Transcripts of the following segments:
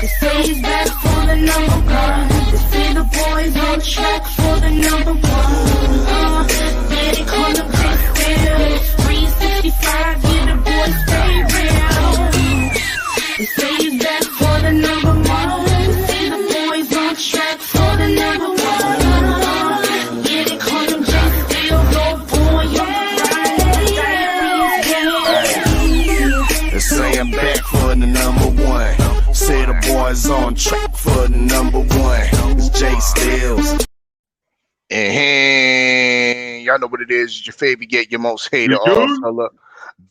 They say he's back for the number one. They say the boys on track for the number one. Yeah, they call him Kaystylez. 365, yeah, the boys stay real. They say he's back for the number one. They say the boys on track for the number one. Yeah, they call him Kaystylez. Go boy, They say I'm back for the number one. Say the boys on track for the number one. It's Kaystylez. And y'all know what it is. It's your favorite, yet your most hated Oddfella.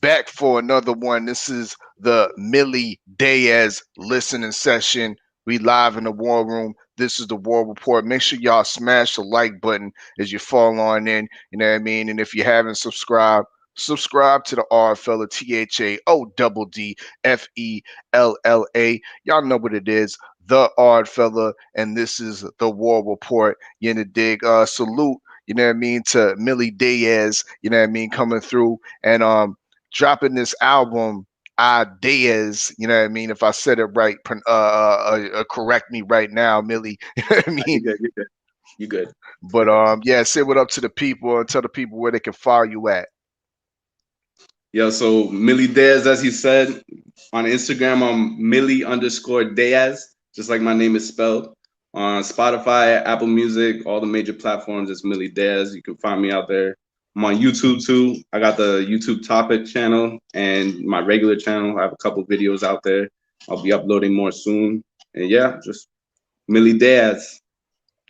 Back for another one. This is the Milli Deaz listening session. We live in the war room. This is the War Report. Make sure y'all smash the like button as you fall on in. You know what I mean? And if you haven't subscribed, subscribe to the Oddfella, THAODDFELLA. Y'all know what it is, the Oddfella, and this is the War Report. You in the dig? Salute, you know what I mean, to Milli Deaz, you know what I mean, coming through and dropping this album, IDeaz, you know what I mean. If I said it right, correct me right now, Milli. You know what I mean? You good. But yeah, say what up to the people and tell the people where they can follow you at. Yo, so Milli Deaz, as he said, on Instagram, I'm Milli_Deaz, just like my name is spelled. On Spotify, Apple Music, all the major platforms, it's Milli Deaz. You can find me out there. I'm on YouTube too. I got the YouTube Topic channel and my regular channel. I have a couple videos out there. I'll be uploading more soon. And yeah, just Milli Deaz.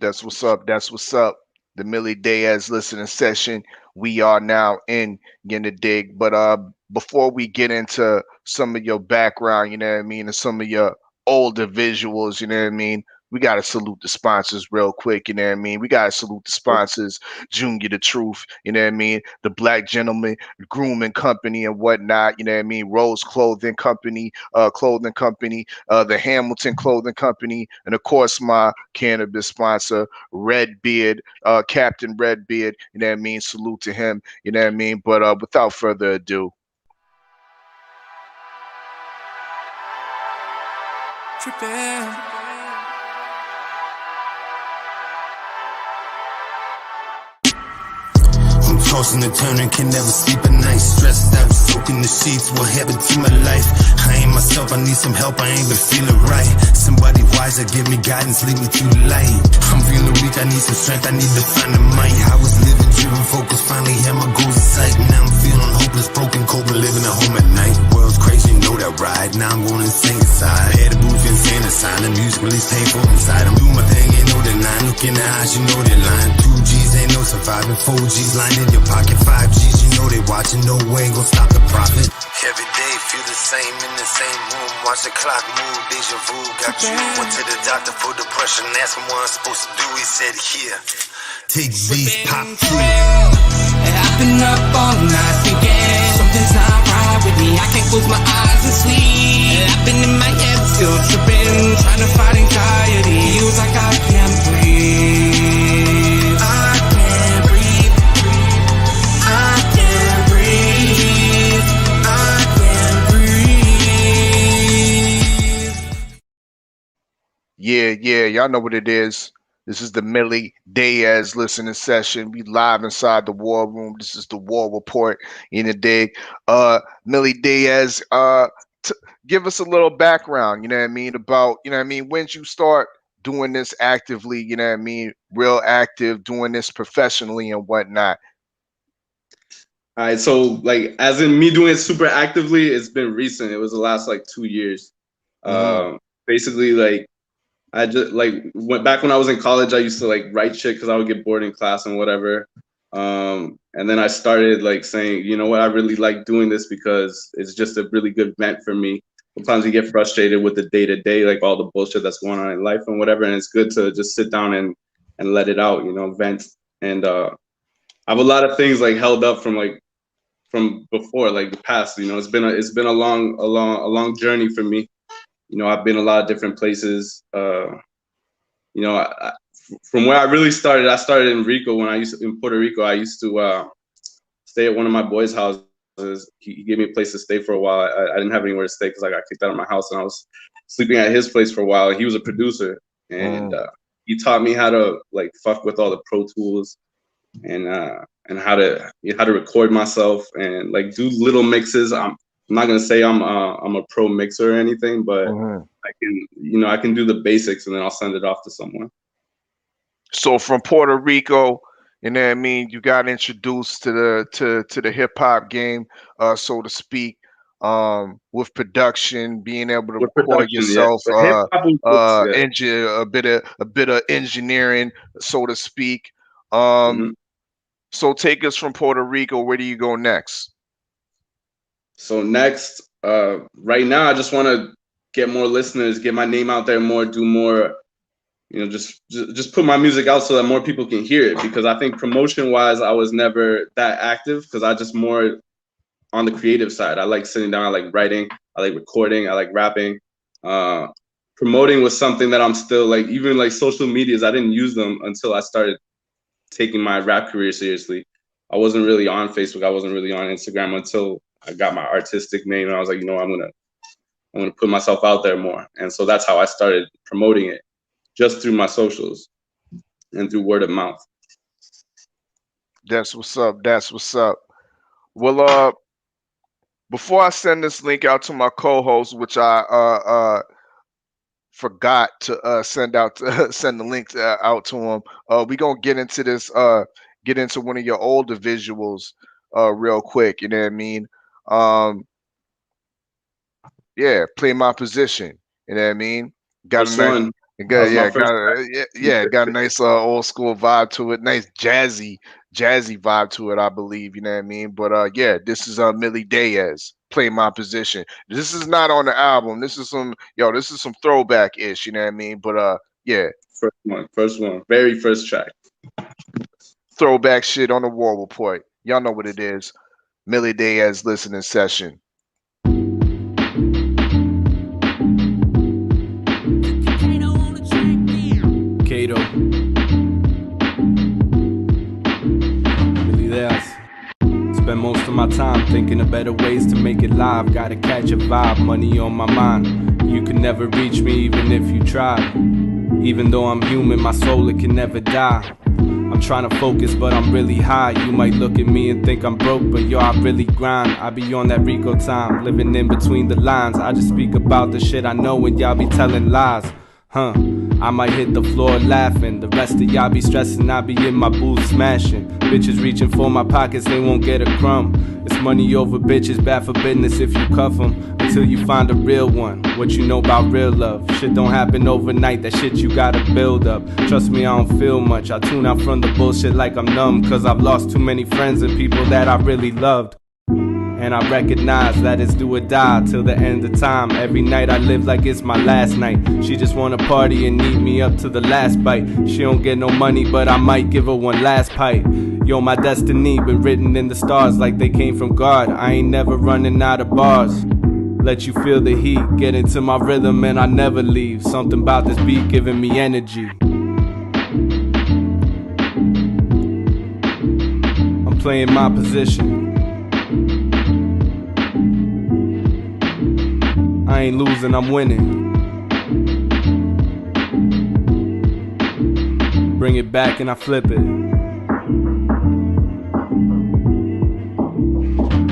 That's what's up. That's what's up. The Milli Deaz listening session. We are now in the dig. But before we get into some of your background, you know what I mean, and some of your older visuals, you know what I mean, we got to salute the sponsors real quick, you know what I mean? We got to salute the sponsors, Junior the Truth, you know what I mean? The Black Gentleman Grooming Company and whatnot, you know what I mean? Rose Clothing Company, the Hamilton Clothing Company, and of course my cannabis sponsor, Redbeard, Captain Redbeard, you know what I mean? Salute to him, you know what I mean? But without further ado. Trippin'. Tossing and turning, can never sleep at night. Stressed out, soaking the sheets. What happened to my life? I ain't myself, I need some help. I ain't been feeling right. Somebody wiser, give me guidance, lead me to the light. I'm feeling weak, I need some strength. I need to find the might. I was living, driven, focused. Finally had my goals in sight. Now I'm feeling hopeless, broken, cold, but living at home at night. World's crazy, know that ride. Now I'm going insane inside. Had a booth insane inside. The music release painful inside. I'm doing my thing, ain't no denying. Look in the eyes, you know that line. 2 G's ain't no surviving. 4 G's lying in your pocket. 5 G's, you know they watching. No way gon' stop the profit. Every day feel the same in the same room. Watch the clock move, deja vu. Got you. Went to the doctor for depression. Asked him what I'm supposed to do. He said, here, take these pop two. I've been up all night thinking something's not right with me. I can't close my eyes and sleep. I've been in my head still tripping, trying to fight anxiety. Feels like I can't breathe. I can't breathe. I can't breathe. I can't breathe. Yeah, y'all know what it is. This is the Milli Deaz listening session. We live inside the war room. This is the War Report in the dig. Milli Deaz, give us a little background, you know what I mean, about, you know what I mean, when did you start doing this actively, you know what I mean, real active, doing this professionally and whatnot? All right, so like as in me doing it super actively, it's been recent. It was the last like 2 years. Basically, like I just like back when I was in college, I used to like write shit because I would get bored in class and whatever. And then I started like saying, you know what, I really like doing this because it's just a really good vent for me. Sometimes you get frustrated with the day-to-day, like all the bullshit that's going on in life and whatever, and it's good to just sit down and let it out, you know, vent. And I have a lot of things like held up from before, like the past. You know, it's been a long journey for me. You know, I've been a lot of different places. You know, from where I really started, I started in Rico. In Puerto Rico, I used to stay at one of my boys' houses. He gave me a place to stay for a while. I didn't have anywhere to stay because I got kicked out of my house, and I was sleeping at his place for a while. He was a producer, and he taught me how to like fuck with all the Pro Tools and how to record myself and like do little mixes. I'm not gonna say I'm a pro mixer or anything, but I can do the basics and then I'll send it off to someone. So from Puerto Rico, you know what I mean, you got introduced to the hip hop game, so to speak, with production, being able to record yourself, a bit of engineering, so to speak. So take us from Puerto Rico. Where do you go next? So next, right now, I just want to get more listeners, get my name out there more, do more. Just put my music out so that more people can hear it, because I think promotion wise, I was never that active because I just more on the creative side. I like sitting down, I like writing, I like recording, I like rapping. Promoting was something that I'm still like, even like social medias, I didn't use them until I started taking my rap career seriously. I wasn't really on Facebook, I wasn't really on Instagram until I got my artistic name, and I was like, I'm gonna put myself out there more. And so that's how I started promoting it. Just through my socials and through word of mouth. That's what's up. That's what's up. Well, before I send this link out to my co-host, which I forgot to send the link out to him, we gonna get into this. Get into one of your older visuals, real quick. You know what I mean? Yeah, Play My Position. You know what I mean? Got a nice. Got a nice old school vibe to it, nice jazzy vibe to it, I believe. You know what I mean? But this is Milli Deaz, Play My Position. This is not on the album. This is some throwback ish. You know what I mean? But first one, very first track. Throwback shit on the War Report. Y'all know what it is. Milli Deaz listening session. Milli Deaz. Spend most of my time thinking of better ways to make it live. Gotta catch a vibe, money on my mind. You can never reach me even if you try. Even though I'm human, my soul, it can never die. I'm trying to focus, but I'm really high. You might look at me and think I'm broke, but yo, I really grind. I be on that Rico time, living in between the lines. I just speak about the shit I know and y'all be telling lies. I might hit the floor laughing. The rest of y'all be stressing, I be in my booth smashing. Bitches reaching for my pockets, they won't get a crumb. It's money over bitches, bad for business if you cuff them. Until you find a real one, what you know about real love. Shit don't happen overnight, that shit you gotta build up. Trust me, I don't feel much, I tune out from the bullshit like I'm numb. Cause I've lost too many friends and people that I really loved. And I recognize that it's do or die till the end of time. Every night I live like it's my last night. She just wanna party and eat me up to the last bite. She don't get no money, but I might give her one last pipe. Yo, my destiny been written in the stars like they came from God. I ain't never running out of bars. Let you feel the heat, get into my rhythm and I never leave. Something about this beat giving me energy. I'm playing my position. I ain't losing, I'm winning. Bring it back and I flip it.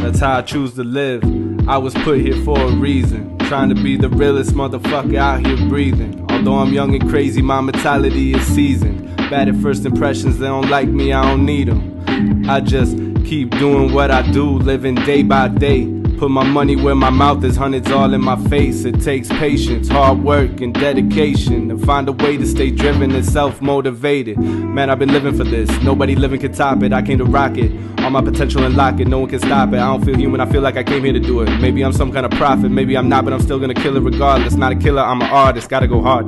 That's how I choose to live. I was put here for a reason. Trying to be the realest motherfucker out here breathing. Although I'm young and crazy, my mentality is seasoned. Bad at first impressions, they don't like me, I don't need them. I just keep doing what I do, living day by day. Put my money where my mouth is, hundreds all in my face. It takes patience, hard work, and dedication to find a way to stay driven and self-motivated. Man, I've been living for this. Nobody living can top it. I came to rock it. All my potential and lock it. No one can stop it. I don't feel human. I feel like I came here to do it. Maybe I'm some kind of prophet. Maybe I'm not, but I'm still gonna kill it regardless. Not a killer, I'm an artist. Gotta go hard.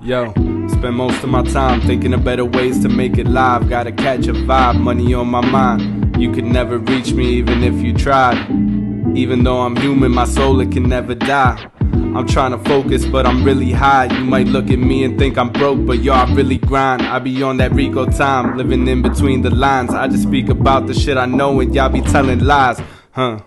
Yo, spend most of my time thinking of better ways to make it live. Gotta catch a vibe, money on my mind. You could never reach me even if you tried. Even though I'm human, my soul, it can never die. I'm trying to focus, but I'm really high. You might look at me and think I'm broke, but yo, I really grind. I be on that Rico time, living in between the lines. I just speak about the shit I know and y'all be telling lies, huh?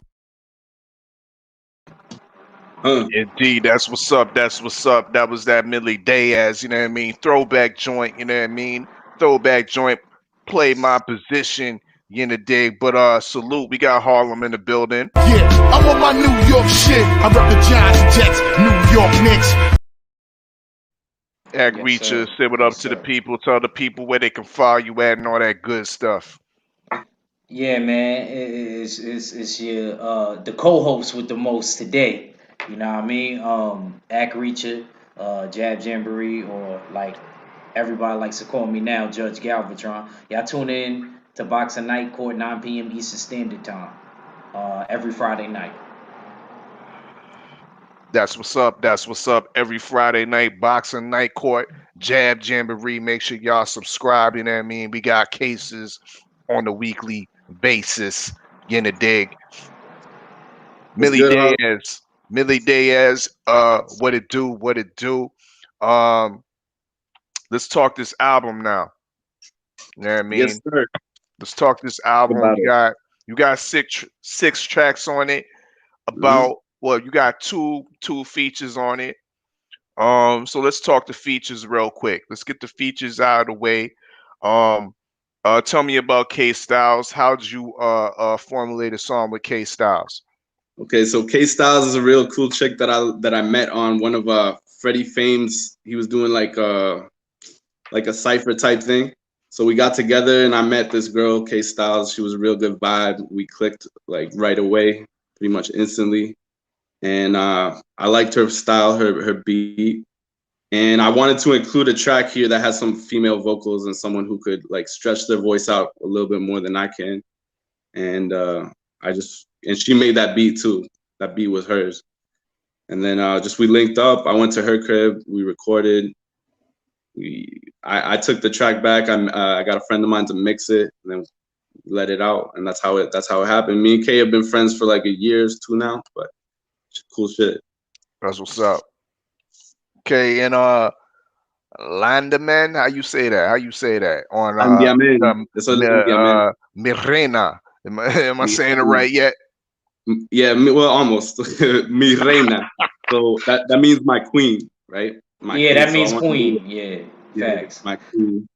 Indeed, that's what's up. That's what's up. That was that Milli Deaz, you know what I mean? Throwback joint, you know what I mean? Throwback joint, play my position, you know, dig. But salute, we got Harlem in the building. Yeah, I'm on my New York shit. I rep the Giants, Jets, New York Knicks. Ag Reacher, say what up to the people, tell the people where they can follow you at and all that good stuff. Yeah, man, it's your the co-host with the most today. You know what I mean? Ack Reacher, Jab Jamboree, or like everybody likes to call me now, Judge Galvatron. Y'all tune in to Boxing Night Court, 9 p.m. Eastern Standard Time, every Friday night. That's what's up. That's what's up. Every Friday night, Boxing Night Court, Jab Jamboree. Make sure y'all subscribe. You know what I mean? We got cases on a weekly basis. You in the dig. Milli Deaz. Milli Deaz. What it do? What it do? Let's talk this album now. You know what I mean? Yes, sir. Let's talk this album. You got six tracks on it. About well, you got two features on it. So let's talk the features real quick. Let's get the features out of the way. Tell me about Kaystylez. How did you formulate a song with Kaystylez? Okay, so Kaystylez is a real cool chick that I met on one of Freddie Fame's. He was doing like a cypher type thing. So we got together and I met this girl, Kaystylez. She was a real good vibe. We clicked like right away, pretty much instantly. And I liked her style, her beat. And I wanted to include a track here that has some female vocals and someone who could like stretch their voice out a little bit more than I can. And and she made that beat too. That beat was hers. And then we linked up. I went to her crib. We recorded. I took the track back. I got a friend of mine to mix it and then let it out. And that's how it happened. Me and Kay have been friends for like a year or two now, but cool shit. That's what's up. Okay, and Landaman, how you say that? On Reina. Am I saying it right yet? Yeah, well, almost. Mi Reina. So that means my queen, right? That means queen. Yeah, facts. My queen.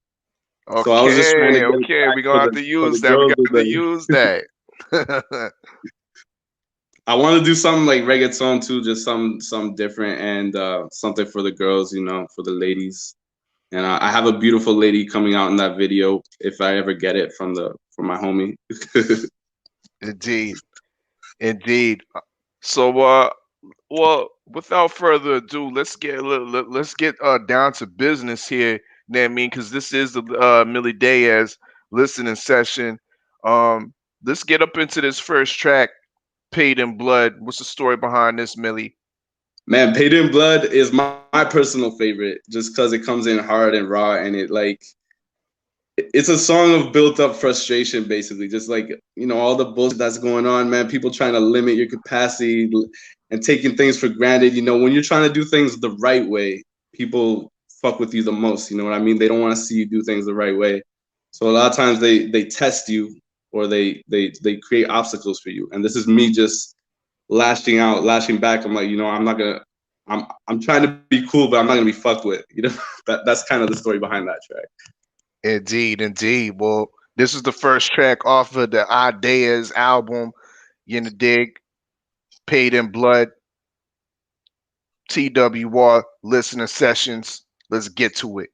Okay, so I was just trying to we're gonna have to use that. We got to use that. I want to do something like reggaeton too, just some different and something for the girls, you know, for the ladies. And I have a beautiful lady coming out in that video if I ever get it from my homie. Indeed. So well, without further ado, let's get down to business here. You know what I mean? Because this is the Milli Deaz listening session. Let's get up into this first track, Paid in Blood. What's the story behind this, Milli? Man, Paid in Blood is my personal favorite just because it comes in hard and raw and it's a song of built up frustration, basically. Just like, you know, all the bullshit that's going on, man, people trying to limit your capacity and taking things for granted. You know, when you're trying to do things the right way, people fuck with you the most. You know what I mean? They don't want to see you do things the right way. So a lot of times they test you or they create obstacles for you. And this is me just lashing back. I'm like, you know, I'm trying to be cool, but I'm not gonna be fucked with. You know, that's kind of the story behind that track. Indeed. Well, this is the first track off of the IDeaz album. You in the dig? Paid in Blood. TWR listener sessions. Let's get to it.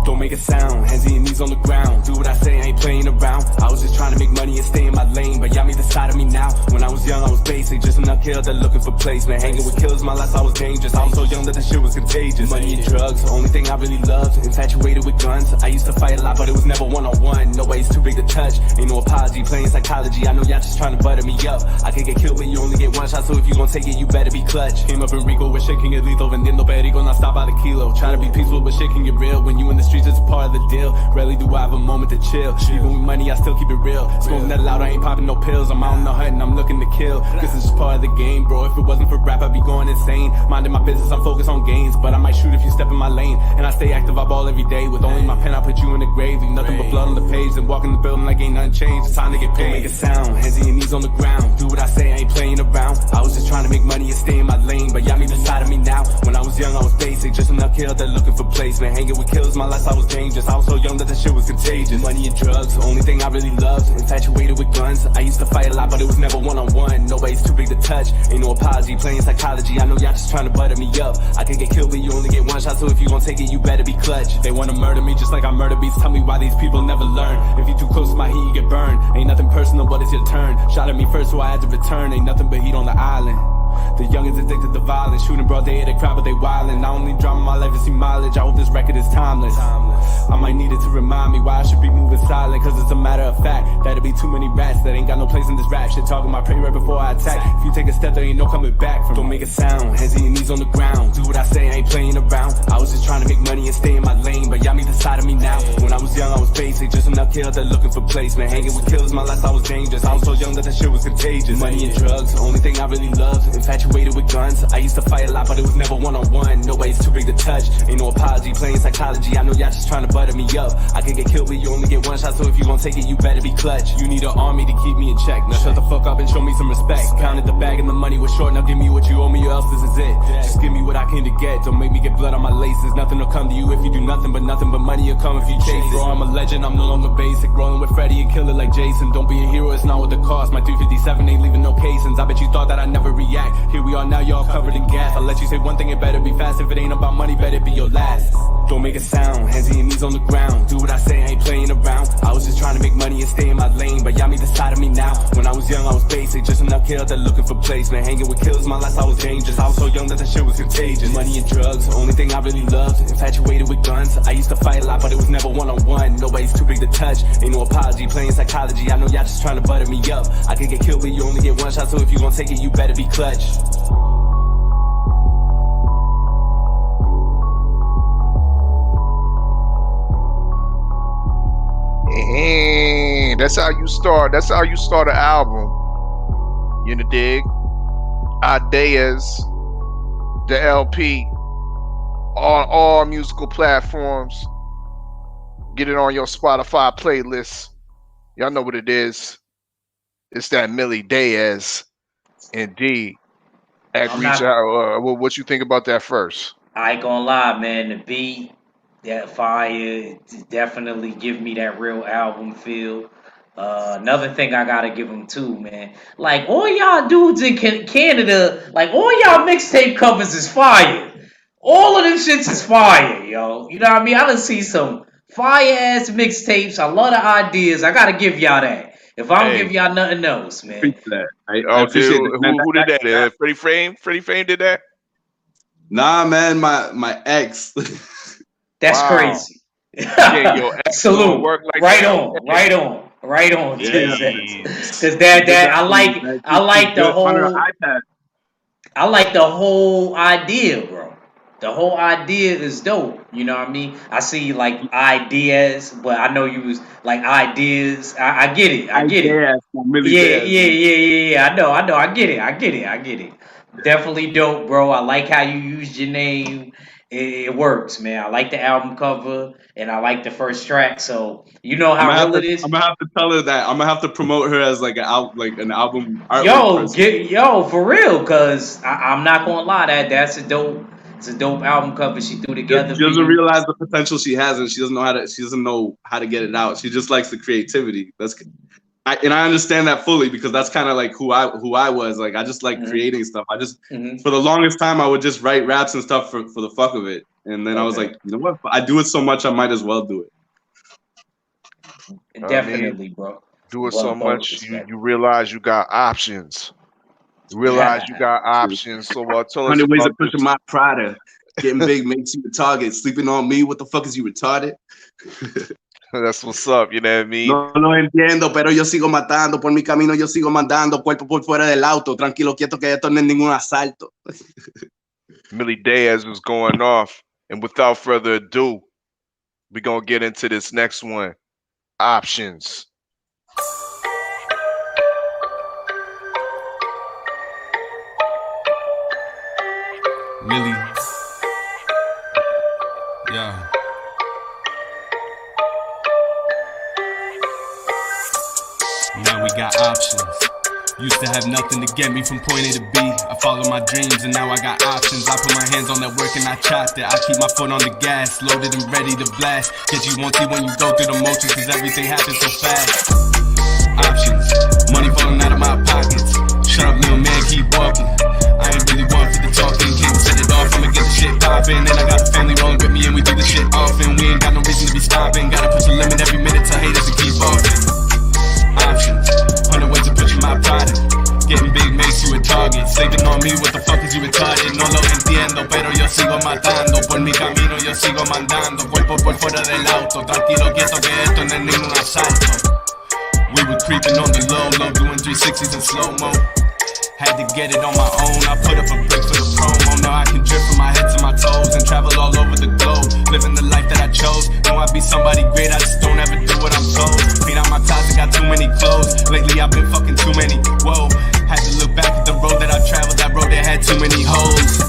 Don't make a sound, hands and your knees on the ground. Do what I say, I ain't playing around. I was just trying to make money and stay in my lane, but y'all me the side of me now. When I was young, I was basic, just enough killed that looking for placement. Hanging with killers, my life I was dangerous. I was so young that the shit was contagious. Money and drugs, the only thing I really loved. Infatuated with guns, I used to fight a lot, but it was never one-on-one. Nobody's too big to touch, ain't no apology. Playing psychology, I know y'all just trying to butter me up. I can get killed, but you only get one shot, so if you gon' take it, you better be clutch. Came up in Rico with shit can get lethal, vendiendo perico, not stop by the kilo. Try to be peaceful, but shit can get real. When you in the streets, it's part of the deal. Rarely do I have a moment to chill. Even with money, I still keep it real. Smoking that loud, I ain't popping no pills. I'm out in the hunt and I'm looking to kill. This is just part of the game, bro. If it wasn't for rap, I'd be going insane. Minding my business, I'm focused on gains. But I might shoot if you step in my lane. And I stay active, I ball every day. With only my pen, I put you in the grave. Leave nothing but blood on the page. Then walk in the building like ain't nothing changed. It's time to get paid. Make a sound, hands and your knees on the ground. Do what I say, I ain't playing around. I was just trying to make money and stay in my lane. But y'all me the side of me now. When I was young, I was basic. Just enough killed that looking for placement. Hanging with killers, my life I was dangerous. I was so young that the shit was contagious. Money and drugs, the only thing I really loved. Infatuated with guns, I used to fight a lot, but it was never one-on-one. Nobody's too big to touch, ain't no apology. Playing psychology, I know y'all just trying to butter me up. I can get killed, but you only get one shot, so if you gon' take it, you better be clutch. They wanna murder me just like I murder beats. Tell me why these people never learn. If you too close to my heat, you get burned. Ain't nothing personal, but it's your turn. Shot at me first, so I had to return. Ain't nothing but heat on the island. The young is addicted to violence, shooting broad day at a crowd, but they wildin'. Not only drama my life, it's mileage. I hope this record is timeless. I might need it to remind me why I should be moving silent, cause it's a matter of fact. That'll be too many rats that ain't got no place in this rap shit. Talking my prey right before I attack. If you take a step, there ain't no coming back from. Don't make a sound, hands and your knees on the ground. Do what I say, I ain't playing around. I was just trying to make money and stay in my lane, but y'all me the side of me now. When I was young, I was basic, just enough killed that looking for placement. Hanging with killers, my life I was dangerous. I was so young that the shit was contagious. Money and drugs, the only thing I really loved. Infatuated with guns, I used to fight a lot, but it was never one-on-one. Nobody's too big to touch, ain't no apology. Playing psychology, I know y'all just trying to butter me up. I can get killed, but you only get one shot, so if you gon' take it, you better be clutch. You need an army to keep me in check. Now shut the fuck up and show me some respect. Counted the bag and the money was short, now give me what you owe me or else this is it. Just give me what I came to get, don't make me get blood on my laces. Nothing will come to you if you do nothing but money will come if you chase it. Bro, I'm a legend, I'm no longer basic. Rolling with Freddy and kill it like Jason. Don't be a hero, it's not what the cost. My 357 ain't leaving no casings. I bet you thought that I'd never react. Here we are now, y'all covered in gas. I'll let you say one thing, it better be fast. If it ain't about money, better be your last. Don't make a sound, hands and your knees on the ground. Do what I say, I ain't playing around. I was just trying to make money and stay in my lane, but y'all me the side of me now. When I was young, I was basic, just enough killed that looking for placement. Hanging with killers, my life I was dangerous. I was so young that the shit was contagious. Money and drugs, the only thing I really loved. Infatuated with guns, I used to fight a lot, but it was never one-on-one. Nobody's too big to touch, ain't no apology. Playing psychology, I know y'all just trying to butter me up. I can get killed, but you only get one shot, so if you gon' take it, you better be clutch. That's how you start. That's how you start an album. You know, dig? IDeaz, the LP, on all musical platforms. Get it on your Spotify playlist. Y'all know what it is. It's that Milli Deaz. Indeed. What you think about that first? I ain't gonna lie, man. The beat, that fire, definitely give me that real album feel. Another thing I gotta give them too, man. Like all y'all dudes in Canada, like all y'all mixtape covers is fire. All of them shits is fire, yo. You know what I mean? I done see some fire ass mixtapes. I love the IDeaz. I gotta give y'all that. If I don't give y'all nothing else, man. Appreciate that. I appreciate that. Who did that? Freddie Frame? Freddie Frame did that? Nah, man, my ex. That's crazy. Yeah, your ex salute. Work like right that. on. Yeah, because that I like the whole idea, bro. The whole idea is dope. You know what I mean? I see like IDeaz, but I know you was like IDeaz. I get it. Yeah. I know. I get it. Definitely dope, bro. I like how you used your name. It works, man. I like the album cover and I like the first track. So you know how real it is. I'm gonna have to tell her that. I'm gonna have to promote her as like an album. Yo, for real, cause I'm not gonna lie, that's a dope. It's a dope album cover she threw together. She doesn't realize the potential she has, and she doesn't know how to get it out. She just likes the creativity. I understand that fully because that's kind of like who I was. Like I just like creating stuff. I just for the longest time I would just write raps and stuff for the fuck of it, and then I was like, you know what? I do it so much, I might as well do it. Definitely, bro. Do it so Both much respect. you realize you got options. You realize you got options. So tell us 100 ways of about pushing this. my Prada. Getting big makes you a target. Sleeping on me, what the fuck is you retarded? That's what's up. You know what I mean? No lo entiendo, pero yo sigo matando. Por mi camino yo sigo mandando. Cuerpo por fuera del auto. Tranquilo, quieto, que esto no es ningún asalto. Milli Deaz was going off. And without further ado, we're going to get into this next one. Options. Milli. Yeah. Now we got options. Used to have nothing to get me from point A to B. I follow my dreams and now I got options. I put my hands on that work and I chopped it. I keep my foot on the gas, loaded and ready to blast. Cause you won't see when you go through the motions, cause everything happens so fast. Options, money falling out of my pockets. Shut up little man, keep walking. I ain't really one for the talking, can't set it off, I'ma get the shit poppin'. And I got a family rolling with me and we do the shit often. We ain't got no reason to be stopping, gotta push the limit every minute to haters to keep walking. Options, 100 ways to push my product. Getting big makes you a target. Saving on me, what the fuck is you retarded? No lo entiendo, pero yo sigo matando. Por mi camino yo sigo mandando. Cuerpo por fuera del auto. Tranquilo, quieto, que esto no es ningún asalto. We were creeping on the low, doing 360s in slow-mo. Had to get it on my own, I put up a brick for the promo. Now I can drip from my head to my toes and travel all over the globe. Living the life that I chose. Know I be somebody great, I just don't ever do what I'm told. Clean out my closet, got too many clothes. Lately I've been fucking too many, whoa. Had to look back at the road that I traveled, that road that had too many holes.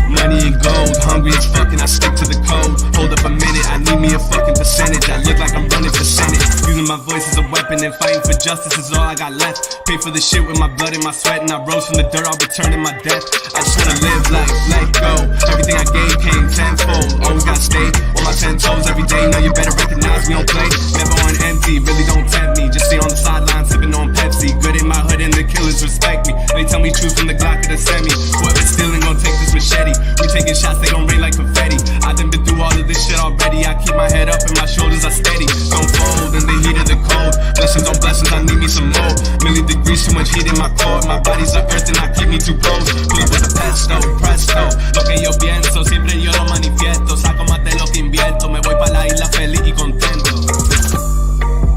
Money and gold, hungry as fuck and I stick to the code. Hold up a minute, I need me a fucking percentage. I look like I'm running for Senate. Using my voice as a weapon and fighting for justice is all I got left. Pay for the shit with my blood and my sweat, and I rose from the dirt, I'll return in my death. I just wanna live life, let go. Everything I gave came tenfold. Always gotta stay on my 10 toes every day. Now you better recognize me on play. Never on empty, really don't tempt me. Just stay on the sideline sipping on Pepsi. Good in my hood and the killers respect me. They tell me choose from the Glock or the semi. Whoever's stealing gon' take this machete. We taking shots, they gon' rain like confetti. I done been through all of this shit already. I keep my head up and my shoulders are steady. Don't fold in the heat of the cold. Blessings on blessings, I need me some more. Million degrees, too much heat in my core. My body's the earth and I keep me too close. Pull up with a pesto, presto. Lo que yo pienso, siempre yo lo manifiesto. Saco más de lo que invierto. Me voy pa' la isla feliz y contento.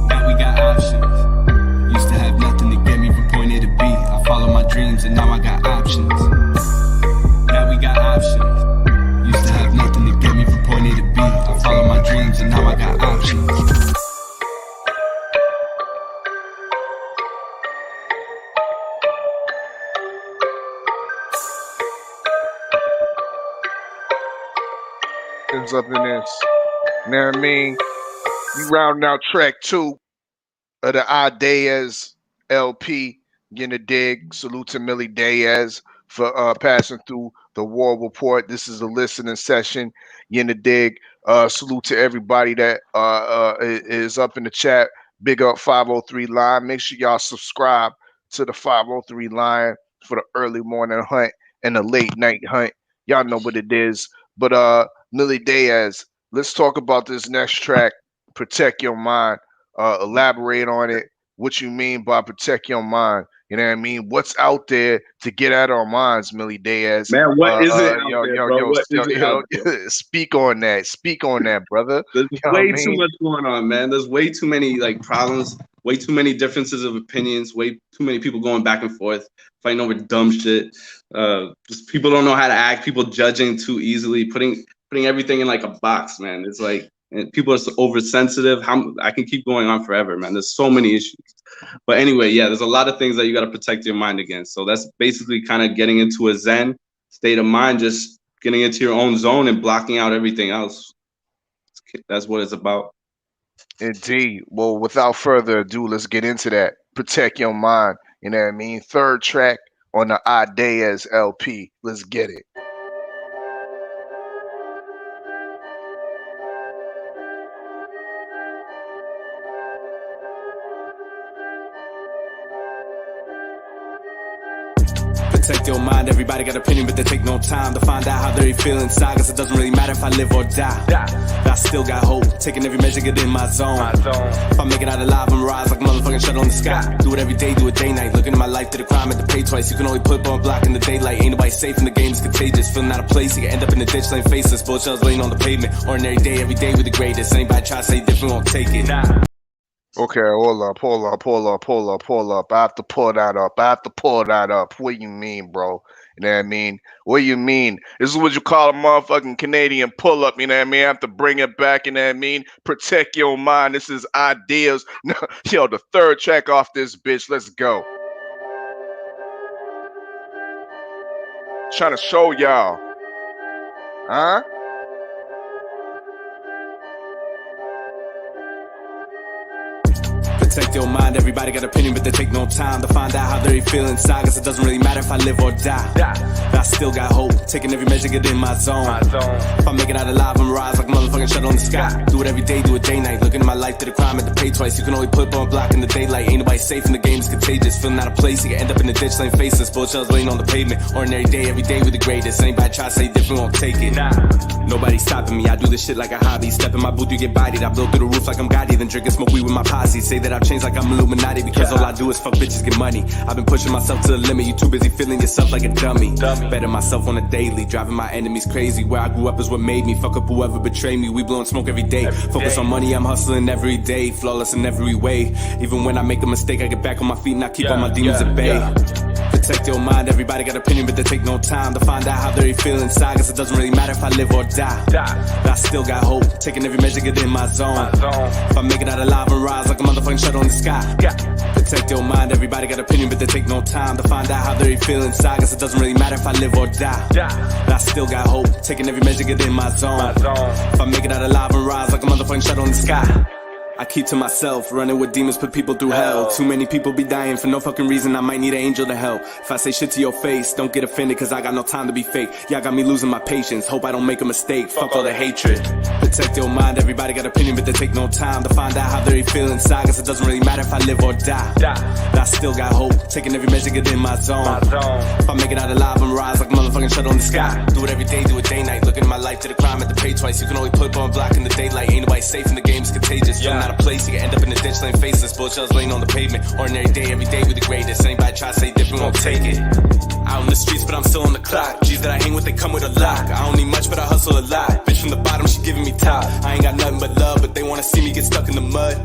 Now we got options. Used to have nothing to get me from point A to B. I follow my dreams and now I got options. Now we got options. Used to have nothing to get me from point A to B. I follow my dreams and now I got options. Up in this. You know what I mean? You rounding out track 2 of the IDeaz LP. Getting a dig. Salute to Milli Deaz for passing through the war report. This is a listening session. Getting a dig. Salute to everybody that is up in the chat. Big up 503 line. Make sure y'all subscribe to the 503 line for the early morning hunt and the late night hunt. Y'all know what it is. But Milli Deaz, let's talk about this next track, Protect Your Mind. Elaborate on it. What you mean by protect your mind? You know what I mean? What's out there to get out of our minds, Milli Deaz? Man, what is it out there, bro? What is it out there? Speak on that. Speak on that, brother. There's You know way what I too mean? much going on, man. There's way too many like problems, way too many differences of opinions, way too many people going back and forth, fighting over dumb shit. Just people don't know how to act, people judging too easily, putting everything in like a box, man. It's like, and people are so oversensitive. I can keep going on forever, man. There's so many issues. But anyway, yeah, there's a lot of things that you got to protect your mind against. So that's basically kind of getting into a Zen state of mind, just getting into your own zone and blocking out everything else. That's what it's about. Indeed. Well, without further ado, let's get into that. Protect your mind. You know what I mean? Third track on the IDeaz LP. Let's get it. Protect your mind, everybody got opinion, but they take no time to find out how they feel inside. Cause it doesn't really matter if I live or die. But I still got hope, taking every measure, get in my zone. If I make it out alive, I'm rise like a motherfucking shut on the sky. Do it every day, do it day night. Looking at my life, did a crime, had to pay twice. You can only put one block in the daylight. Ain't nobody safe in the game, it's contagious. Feeling out of place, you can end up in the ditch, laying faceless. Bull shells laying on the pavement. Ordinary day, every day with the greatest. Anybody try to say different, won't take it. Okay, hold up. I have to pull that up. What you mean, bro? You know what I mean? What you mean? This is what you call a motherfucking Canadian pull-up, you know what I mean? I have to bring it back, you know what I mean? Protect your mind. This is IDeaz. Yo, the third track off this bitch. Let's go. Trying to show y'all. Huh? Protect your mind, everybody got opinion, but they take no time to find out how they feel inside. Cause it doesn't really matter if I live or die. But I still got hope, taking every measure, get in my zone. If I make it out alive, I'm rise like a motherfucking shut on the sky. Do it every day, do it day night. Looking at my life, did a crime, had to pay twice. You can only put one block in the daylight. Ain't nobody safe in the game, it's contagious. Feeling out of place, you can end up in the ditch, laying faceless. Bull shells laying on the pavement. Ordinary day, every day with the greatest. Anybody try to say different, won't take it. Nobody stopping me, I do this shit like a hobby. Step in my booth, you get bodied. I blow through the roof like I'm Gotti. Then drink and smoke weed with my posse. Say that I've changed like I'm Illuminati, because all I do is fuck bitches, get money. I've been pushing myself to the limit, you too busy feeling yourself like a dummy. Better myself on a daily, driving my enemies crazy. Where I grew up is what made me, fuck up whoever betrayed me. We blowing smoke every day, focus on money, I'm hustling every day. Flawless in every way, even when I make a mistake, I get back on my feet and I keep all my demons at bay. Protect your mind, everybody got opinion, but they take no time to find out how they feel inside. Cause it doesn't really matter if I live or die. But I still got hope, taking every measure, get in my zone. If I make it out alive, I'm rise like a motherfucking shut on the sky. Protect your mind, everybody got opinion, but they take no time to find out how they feel inside. Cause it doesn't really matter if I live or die. But I still got hope, taking every measure, get in my zone. If I make it out alive, I'm rise like a motherfucking shut on the sky. I keep to myself, running with demons, put people through hell. Too many people be dying for no fucking reason, I might need an angel to help. If I say shit to your face, don't get offended, cause I got no time to be fake. Y'all got me losing my patience, hope I don't make a mistake. Fuck all the hatred. Protect your mind, everybody got opinion, but they take no time to find out how they feel inside. Cause it doesn't really matter if I live or die. But I still got hope, taking every measure, get in my zone. If I make it out alive, I'm rise like a motherfucking shut on the sky. Do it every day, do it day night. Looking at my life, did a crime, had to pay twice. You can only put one block in the daylight. Ain't nobody safe in the game, it's contagious. Feeling out of place, you can end up in the ditch, laying faceless. Bull shells laying on the pavement. Ordinary day, every day with the greatest. Anybody try to say different, won't take it. Out in the streets, but I'm still on the clock. G's that I hang with, they come with a lock. I don't need much, but I hustle a lot. Bitch from the bottom, she giving me top. I ain't got nothing but love, but they wanna see me get stuck in the mud.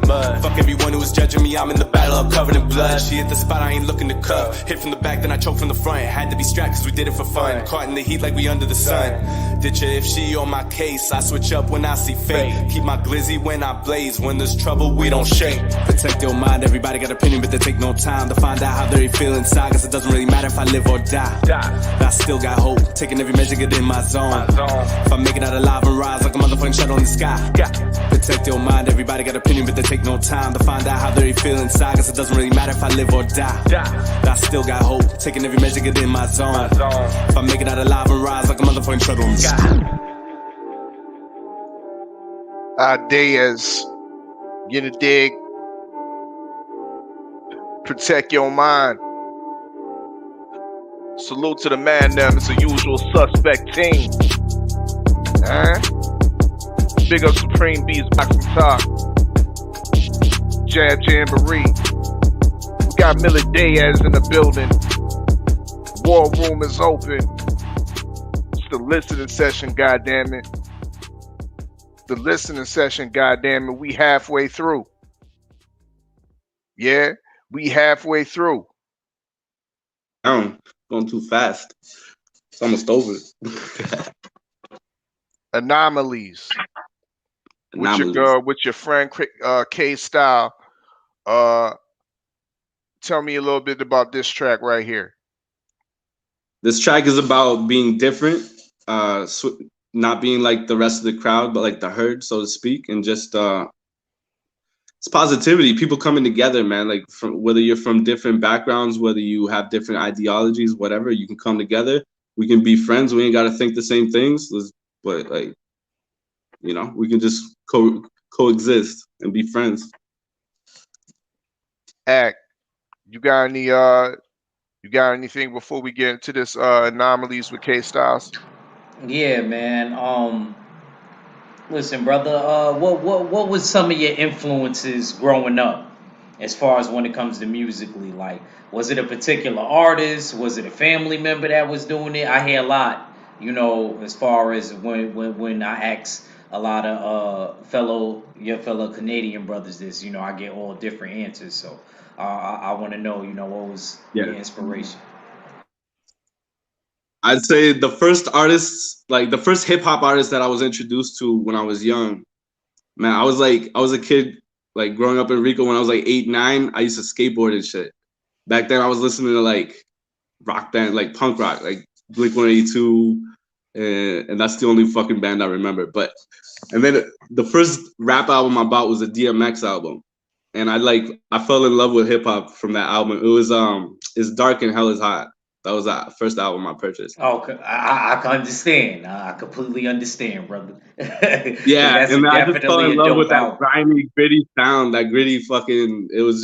Fuck everyone who was judging me, I'm in the battle, I'm covered in blood. She hit the spot, I ain't looking to cuff. Hit from the back, then I choke from the front. Had to be strapped, cause we did it for fun. Caught in the heat like we under the sun. Ditch her if she on my case. I switch up when I see fate. Keep my glizzy when I blaze. When there's trouble, we don't shake. Protect your mind, everybody got opinion, but they take no time to find out how they feel inside. Cause it doesn't really matter if I live or die. But I still got hope, taking every measure, get in my zone. If I make it out alive, I'm rise like a motherfucking shut on the sky. Protect your mind, everybody got opinion, but they take no time to find out how they feel inside. Cause it doesn't really matter if I live or die. But I still got hope, taking every measure, get in my zone. If I make it out alive, I'm rise like a motherfucking shut on the sky. IDeaz, you the dig. Protect your mind. Salute to the man them, it's a usual suspect team. Big up Supreme Beats, Box and Talk. Jab Jamboree. We got Milli Deaz in the building. War room is open. It's the listening session, goddammit. The listening session, goddammit. We halfway through. Yeah, we halfway through. Down, going too fast. It's almost over. Anomolies. With your girl, with your friend Kaystylez. Tell me a little bit about this track right here. This track is about being different, not being like the rest of the crowd, but like the herd, so to speak, and just it's positivity. People coming together, man. Like from whether you're from different backgrounds, whether you have different ideologies, whatever, you can come together. We can be friends. We ain't got to think the same things, but like, you know, we can just coexist and be friends. Act. You got You got anything before we get into this anomalies with Kaystylez? Yeah, man. Listen, brother. What was some of your influences growing up, as far as when it comes to musically? Like, was it a particular artist? Was it a family member that was doing it? I hear a lot, as far as when I ask a lot of your fellow Canadian brothers this, I get all different answers. So I want to know, what was your inspiration? I'd say the first artists, like the first hip hop artist that I was introduced to when I was young, man, I was a kid, like growing up in Rico when I was like 8, 9. I used to skateboard and shit. Back then, I was listening to like rock band, like punk rock, like Blink-182, and that's the only fucking band I remember. And then the first rap album I bought was a DMX album, and I fell in love with hip hop from that album. It was "It's Dark and Hell Is Hot." That was the first album I purchased. Okay, I can understand. I completely understand, brother. 'Cause Yeah, that's and I just fell definitely in a love with dope that album. grimy, gritty sound, that gritty fucking. It was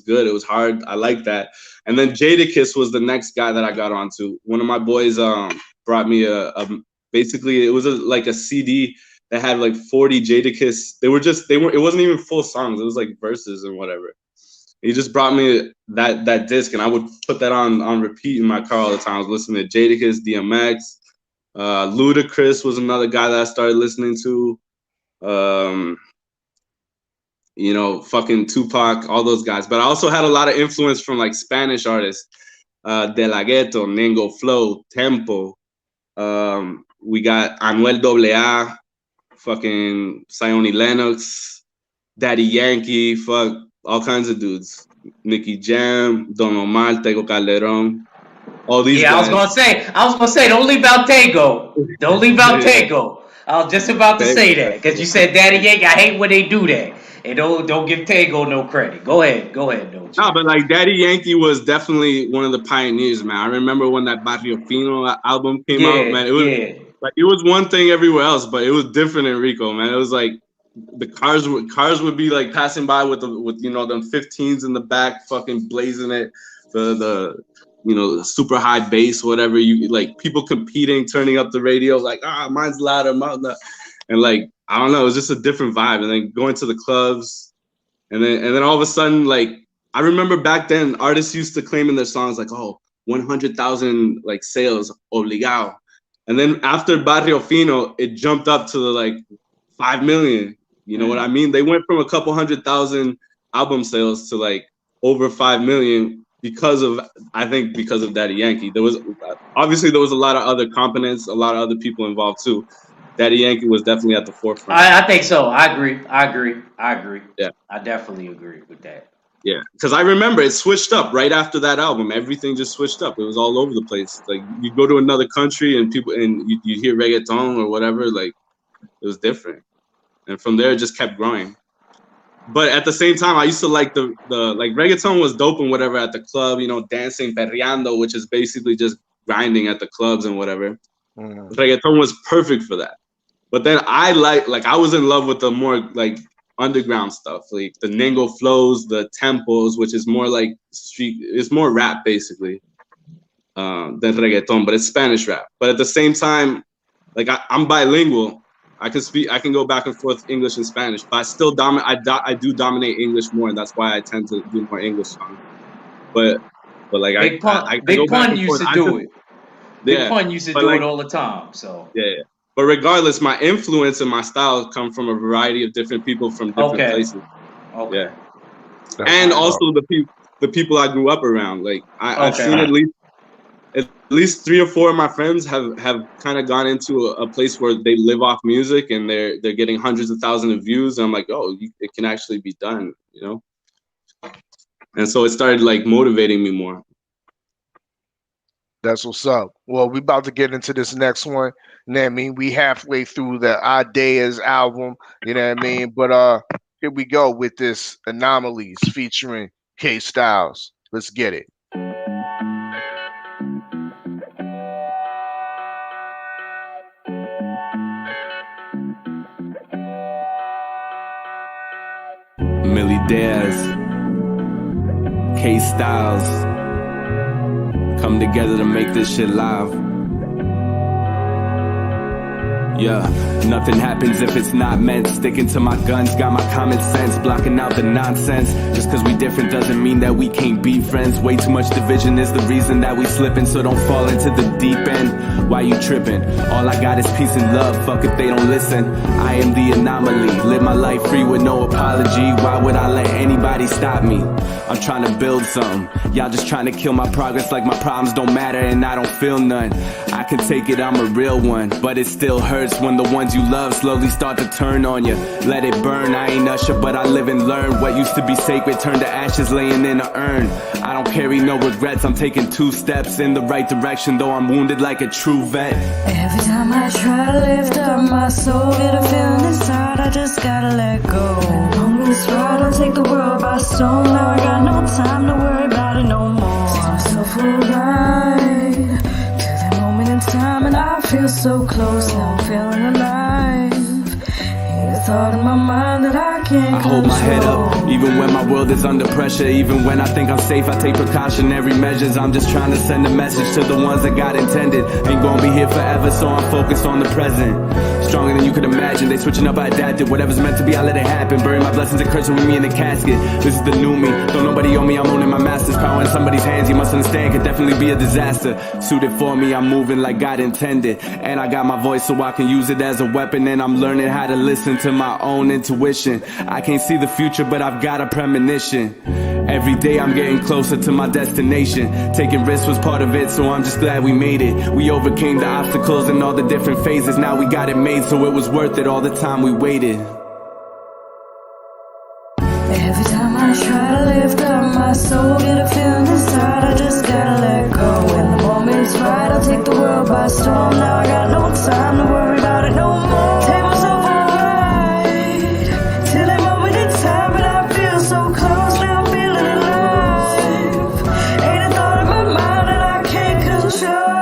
good. It was hard. I like that. And then Jadakiss was the next guy that I got onto. One of my boys brought me basically it was like a CD that had like 40 Jadakiss. They weren't. It wasn't even full songs. It was like verses and whatever. He just brought me that disc, and I would put that on repeat in my car all the time. I was listening to Jadakiss, DMX. Ludacris was another guy that I started listening to. Fucking Tupac, all those guys. But I also had a lot of influence from like Spanish artists, De La Ghetto, Nengo Flow, Tempo. We got Anuel AA, fucking Sione Lennox, Daddy Yankee, fuck, all kinds of dudes. Nicky Jam, Don Omar, Tego Calderon, all these Yeah, guys. I was gonna say, don't leave out Tego. Don't leave out Tego. I was just about to say that because you said Daddy Yankee. I hate when they do that. And don't give Tego no credit. Go ahead, don't you? No, but like Daddy Yankee was definitely one of the pioneers, man. I remember when that Barrio Fino album came out, man. It was like it was one thing everywhere else, but it was different in Rico, man. It was like the cars would be like passing by with them 15s in the back, fucking blazing it. The super high bass, whatever. You like people competing, turning up the radio, like mine's louder, and like I don't know, it was just a different vibe. And then going to the clubs, and then all of a sudden, like I remember back then, artists used to claim in their songs like, 100,000 like sales, obligado. And then after Barrio Fino, it jumped up to like 5 million. You know what I mean? They went from a couple 100,000 album sales to like over 5 million because of Daddy Yankee. There was a lot of other components, a lot of other people involved too. Daddy Yankee was definitely at the forefront. I think so. I agree. Yeah, I definitely agree with that. Yeah, because I remember it switched up right after that album. Everything just switched up. It was all over the place. Like you go to another country and you hear reggaeton or whatever. Like it was different, and from there it just kept growing. But at the same time, I used to like the like reggaeton was dope and whatever at the club, dancing, perreando, which is basically just grinding at the clubs and whatever. Reggaeton was perfect for that. But then I was in love with the more like underground stuff, like the Nengo flows, the tempos, which is more like street, it's more rap basically than reggaeton, but it's Spanish rap. But at the same time, like I'm bilingual. I can go back and forth English and Spanish, but I still I do dominate English more, and that's why I tend to do more English songs. But like Big Pun used to do it. Big Pun used to do it all the time. So yeah. But regardless, my influence and my style come from a variety of different people from different places. Okay. Yeah. And also the people I grew up around. Like I've seen at least 3 or 4 of my friends have kind of gone into a place where they live off music and they're getting hundreds of thousands of views. And I'm like, it can actually be done, And so it started like motivating me more. That's what's up. Well, we about to get into this next one. You know what I mean? We halfway through the IDeaz album. You know what I mean? But here we go with this Anomolies featuring Kaystylez. Let's get it. Milli Deaz, Kaystylez, come together to make this shit live. Yeah, nothing happens if it's not meant. Sticking to my guns, got my common sense, blocking out the nonsense. Just cause we different doesn't mean that we can't be friends. Way too much division is the reason that we slipping, so don't fall into the deep end. Why you tripping? All I got is peace and love, fuck if they don't listen. I am the anomaly, live my life free with no apology. Why would I let anybody stop me? I'm trying to build something, y'all just trying to kill my progress like my problems don't matter and I don't feel none. I can take it, I'm a real one, but it still hurts when the ones you love slowly start to turn on you. Let it burn, I ain't Usher, but I live and learn. What used to be sacred turned to ashes laying in an urn. I don't carry no regrets, I'm taking 2 steps in the right direction, though I'm wounded like a true vet. Every time I try to lift up my soul, get a feeling inside, I just gotta let go. On this ride, I'll take the world by storm. Now I got no time to worry about it no more. Take myself a ride to that moment in time, and I feel so close. Now I'm feeling alive. Ain't a thought in my mind that I can't I hold my head control. up, even when my world is under pressure. Even when I think I'm safe, I take precautionary measures. I'm just trying to send a message to the ones that God intended. Ain't gonna be here forever, so I'm focused on the present. Stronger than you could imagine, they switching up, I adapted. Whatever's meant to be, I let it happen. Bury my blessings and curse with me in the casket. This is the new me, don't nobody own me, I'm owning my master's power in somebody's hands. You must understand, could definitely be a disaster. Suited for me, I'm moving like God intended. And I got my voice so I can use it as a weapon. And I'm learning how to listen to my own intuition. I can't see the future, but I've got a premonition. Every day I'm getting closer to my destination. Taking risks was part of it, so I'm just glad we made it. We overcame the obstacles and all the different phases. Now we got it made, so it was worth it all the time we waited. Every time I try to lift up my soul, get a feeling inside, I just gotta let go. When the moment's right, I'll take the world by storm. Now I got no time to worry about it no more. Take myself a ride to that moment in time, and I feel so close. Now I'm feeling alive. Ain't a thought in my mind that I can't control.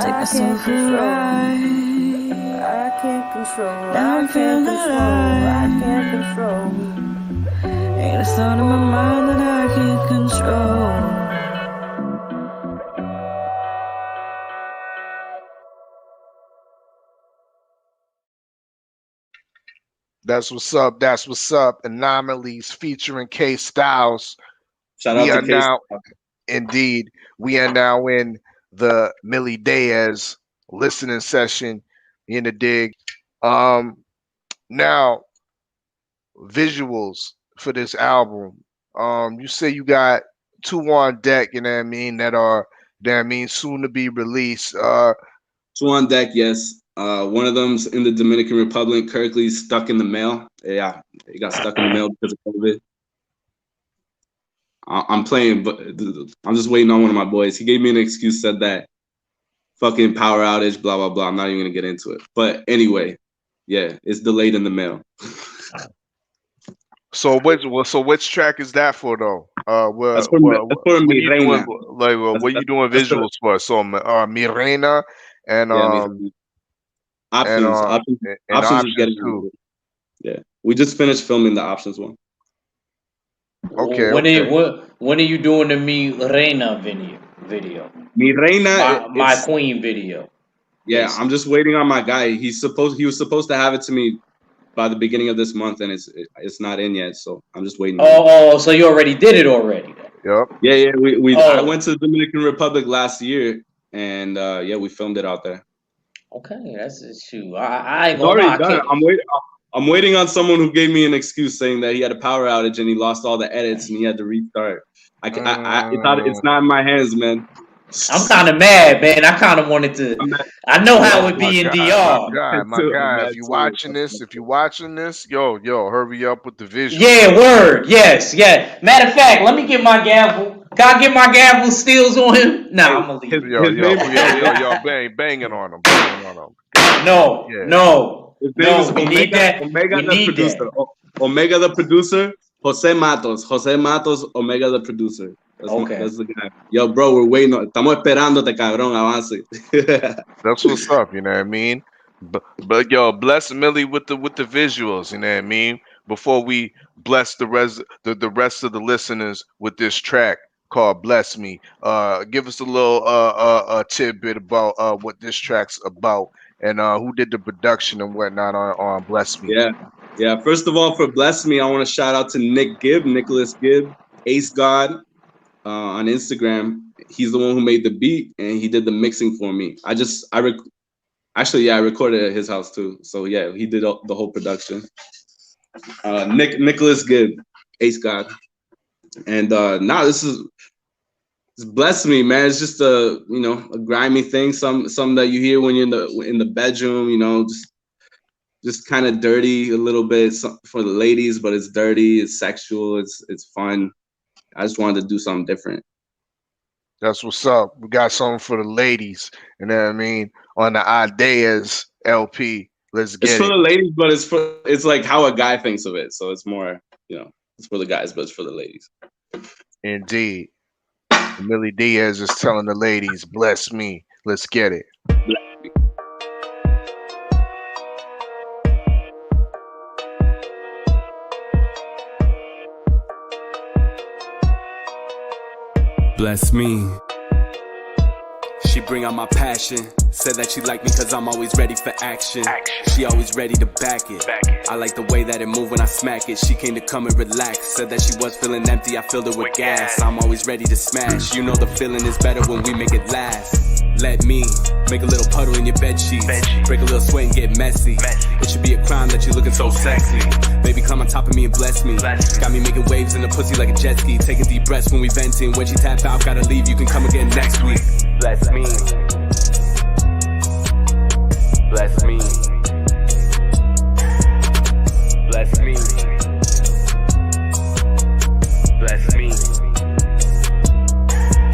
Take myself a ride. I can't control. Now I'm feeling alive. I can't control. Ain't a thought in my mind that I can't control. That's what's up. That's what's up. Anomalies featuring Kaystylez. Shout out We to are now, Kaystylez. indeed, we are now in the Milli Deaz listening session in the dig. Now visuals for this album. You say you got 2 on deck, you know what I mean, that are soon to be released. 2 on deck, yes. One of them's in the Dominican Republic, currently stuck in the mail. Yeah, it got stuck in the mail because of COVID. I'm playing, but I'm just waiting on one of my boys. He gave me an excuse, said that fucking power outage, blah, blah, blah. I'm not even gonna get into it. But anyway, yeah, it's delayed in the mail. So which track is that for though? That's for me, Reina. What you doing visuals for? So Mi Reina and Options is getting too. Yeah, we just finished filming the Options one. Okay. When are you doing the Mi Reina video? Mi Reina, my queen video. Yeah, Basically. I'm just waiting on my guy. He was supposed to have it to me by the beginning of this month, and it's not in yet. So I'm just waiting. Oh, so you already did it already? Yep. Yeah. I went to the Dominican Republic last year, and we filmed it out there. Okay, that's a shoot. I ain't It's gonna already lie. done. I'm waiting on someone who gave me an excuse saying that he had a power outage and he lost all the edits and he had to restart. It's not in my hands, man. I'm kind of mad, man. I kind of wanted to. I know how it be in DR. My guy, if you're watching this, yo, hurry up with the visual. Yeah, word. Yes. Matter of fact, let me get my gavel. Can I get my gavel steals on him? Nah, I'm gonna leave it. Yo, banging on him. No. His name is We need that. Omega We the need producer. that. Omega the producer. Jose Matos, Omega the producer. That's the guy. Yo, bro, we're waiting. Estamos esperándote, cabrón, avance. That's what's up, you know what I mean? But yo, bless Millie with the visuals, you know what I mean? before we bless the rest of the listeners with this track called "Bless Me," give us a little tidbit about what this track's about and who did the production and whatnot on "Bless Me." Yeah, yeah. First of all, for Bless Me, I want to shout out to Nicholas Gibb, Ace God, on Instagram. He's the one who made the beat and he did the mixing for me. Actually, I recorded at his house too. So yeah, he did the whole production. Nicholas Gibb, Ace God, and this Bless Me, man. It's just a grimy thing, some that you hear when you're in the bedroom, just kind of dirty a little bit for the ladies, but it's dirty, it's sexual, it's fun. I just wanted to do something different. That's what's up. We got something for the ladies, you know what I mean, on the IDeaz LP. Let's get It's for it. the ladies, but it's like how a guy thinks of it. So it's more, it's for the guys, but it's for the ladies. Indeed. Milli Deaz is telling the ladies, "Bless me." Let's get it. Bless me. She bring out my passion. Said that she like me cause I'm always ready for action. She always ready to back it. I like the way that it move when I smack it. She came to come and relax. Said that she was feeling empty, I filled her with gas. I'm always ready to smash. You know the feeling is better when we make it last. Let me make a little puddle in your bed sheets. Break a little sweat and get messy. It should be a crime that you're looking so sexy. Baby, come on top of me and bless me. Got me making waves in the pussy like a jet ski. Taking deep breaths when we venting. When she tap out, gotta leave, you can come again next week. Bless me. Bless me. Bless me. Bless me.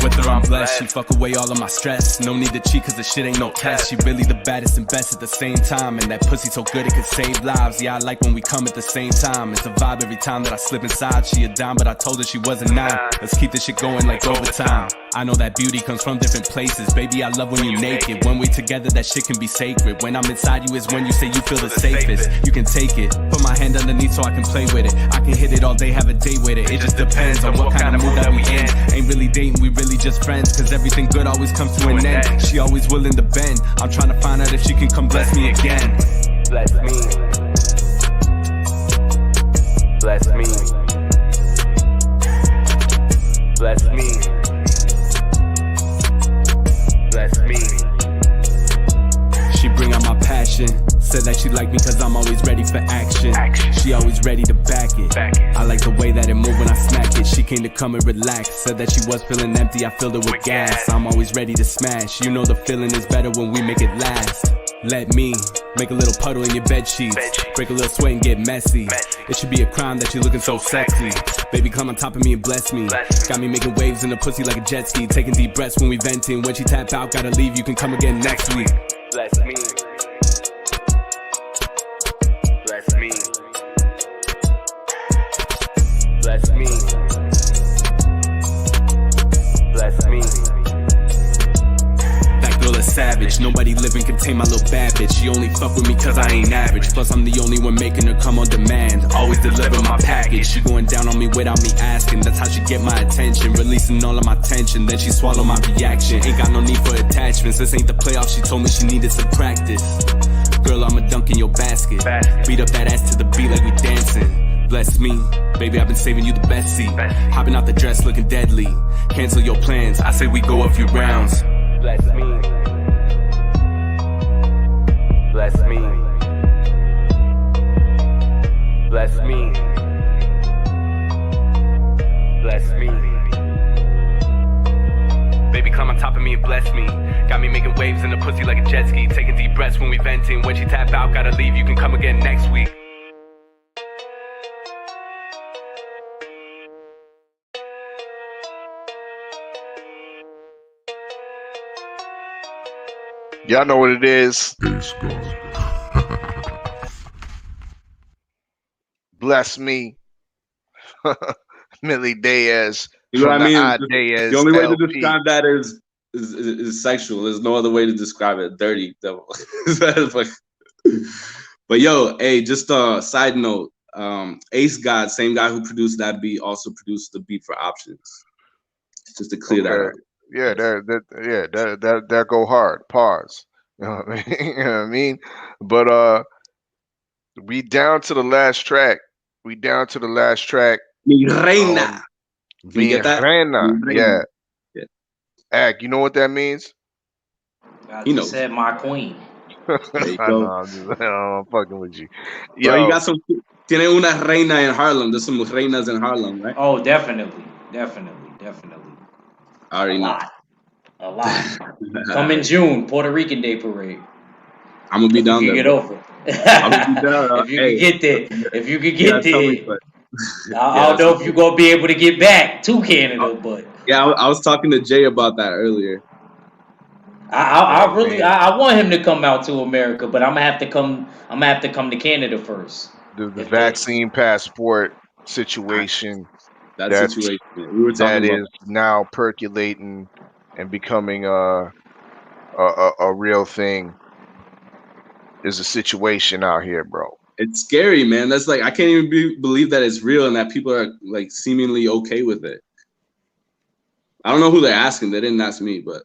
With her I'm blessed, she fuck away all of my stress. No need to cheat cause the shit ain't no test. She really the baddest and best at the same time. And that pussy so good it could save lives. Yeah, I like when we come at the same time. It's a vibe every time that I slip inside. She a dime but I told her she wasn't 9. Let's keep this shit going like overtime. I know that beauty comes from different places. Baby, I love when you naked. When we together, that shit can be sacred. When I'm inside you is when you say you feel the safest. You can take it. Put my hand underneath so I can play with it. I can hit it all day, have a day with it. It just depends on what kind of mood that we in. Ain't really dating, we really just friends. Cause everything good always comes to an end. She always willing to bend. I'm trying to find out if she can come bless me again. Bless me. Bless me. Bless me. Bless me. She bring out my passion. Said that she like me cause I'm always ready for action. She always ready to back it. I like the way that it move when I smack it. She came to come and relax. Said that she was feeling empty, I filled her with gas. I'm always ready to smash. You know the feeling is better when we make it last. Let me make a little puddle in your bed sheets. Break a little sweat and get messy. It should be a crime that you're looking so sexy. Baby, come on top of me and bless me. Got me making waves in the pussy like a jet ski. Taking deep breaths when we venting. When she tap out, gotta leave, you can come again next week. Bless me. Bless me. Bless me. Bless me. That girl is savage. Nobody living can tame my little bad bitch. She only fuck with me cause I ain't average. Plus I'm the only one making her come on demand. Always deliver my package. She going down on me without me asking. That's how she get my attention. Releasing all of my tension. Then she swallow my reaction. Ain't got no need for attachments. This ain't the playoffs. She told me she needed some practice. Girl, I'ma dunk in your basket. Beat up that ass to the beat like we dancing. Bless me, baby, I've been saving you the best seat. Hopping out the dress looking deadly. Cancel your plans, I say we go a few rounds. Bless me. Bless me. Bless me. Bless me. Baby, climb on top of me and bless me. Got me making waves in the pussy like a jet ski. Taking deep breaths when we venting. When she tap out, gotta leave, you can come again next week. Y'all know what it is. Bless me. Milli Deaz. You know what I mean? IDeaz The only way to LP. describe that is sexual. There's no other way to describe it. Dirty devil. But yo, hey, just a side note. Ace God, same guy who produced that beat, also produced the beat for Options. Just to clear that Okay. up. Yeah, that go hard. Pause. You know what I mean? You know what I mean? But we down to the last track. We down to the last track. Mi Reina. Can you Mi get that? Reina. Mi Reina. Yeah. Yeah. Ak, you know what that means? I He just knows. said my queen. There you I know, go. I'm fucking with you. Bro, you Yo, got some. Tiene una reina in Harlem. There's some reinas in Harlem, right? Oh, definitely, definitely, definitely. I A already know. lot, a lot. Come in June, Puerto Rican Day Parade. I'm gonna be If you down could there, get bro. over. I'm gonna be down. If you could Hey, get there, if you could you get gotta tell me, there. but I yeah, don't that's know if you're gonna be able to get back to Canada, but yeah. I was talking to Jay about that earlier. I yo, really man, I want him to come out to America, but I'm gonna have to come. I'm gonna have to come to Canada first. the If they, vaccine passport I, situation that that situation. We were that talking about. is now percolating and becoming a real thing is a situation out here, bro. It's scary, man. That's like I can't even believe that it's real and that people are like seemingly okay with it. I don't know who they're asking. They didn't ask me, but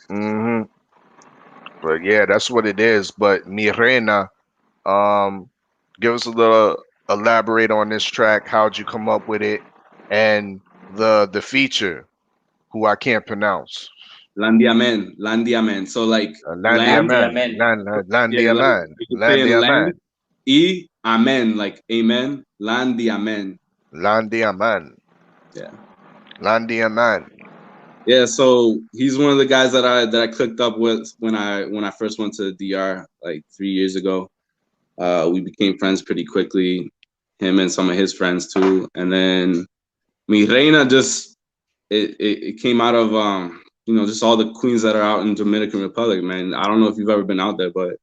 Hmm. But yeah, that's what it is. But Mi Reina, um, give us a little elaborate on this track. How'd you come up with it? And the feature, who I can't pronounce. Landiamen, Landiamen. So like Landia land, Landia man, men. yeah, Landia like man, you can say in Landia land, man, amen, like amen, Landiamen. Landia man, Yeah. Landia man. Yeah, so he's one of the guys that I clicked up with when I first went to DR like 3 years ago. We became friends pretty quickly, him and some of his friends too. And then Mi Reina just it came out of just all the queens that are out in Dominican Republic, man. I don't know if you've ever been out there, but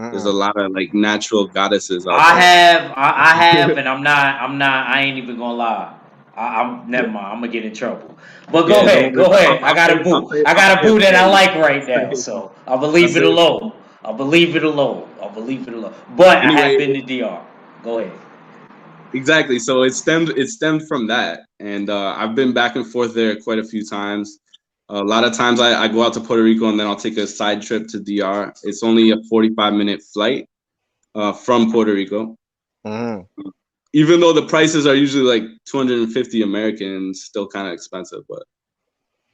there's a Mm-mm. lot of like natural goddesses out I there. have, I have, and I ain't even gonna lie. I'm never mind. I'm gonna get in trouble. But go Yeah, don't ahead, worry. go ahead. I I'll got say a boo. I I'll got a say it boo that for I you. like right now, so I'll I'll believe say it it. alone. I'll believe it alone. I'll believe it alone. But I have Anyway, been to DR. Go ahead. exactly. So it stemmed from that, and I've been back and forth there quite a few times. A lot of times I go out to Puerto Rico and then I'll take a side trip to DR. It's only a 45-minute flight from Puerto Rico. Mm-hmm. Even though the prices are usually like 250 American, still kind of expensive, but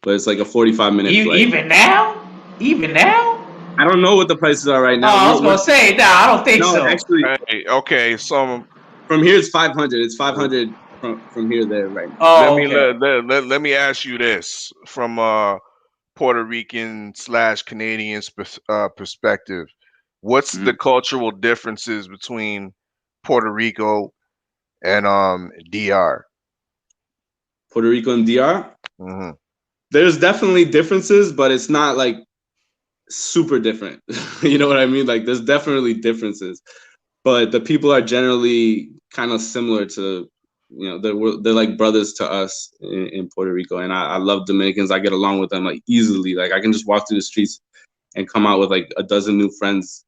it's like a 45-minute flight. Even now, even now. I don't know what the prices are right Oh, now. I was gonna say, nah, I don't think No, so. actually, Hey, okay, so from here it's 500. It's 500 from here there right now. let Oh, me okay. let me ask you this from Puerto Rican / Canadian perspective. What's the Mhm. cultural differences between Puerto Rico and DR? Puerto Rico and DR, Hmm. there's definitely differences, but it's not like super different. You know what I mean? Like there's definitely differences, but the people are generally kind of similar to, they're like brothers to us in Puerto Rico. And I love Dominicans. I get along with them like easily. Like I can just walk through the streets and come out with like a dozen new friends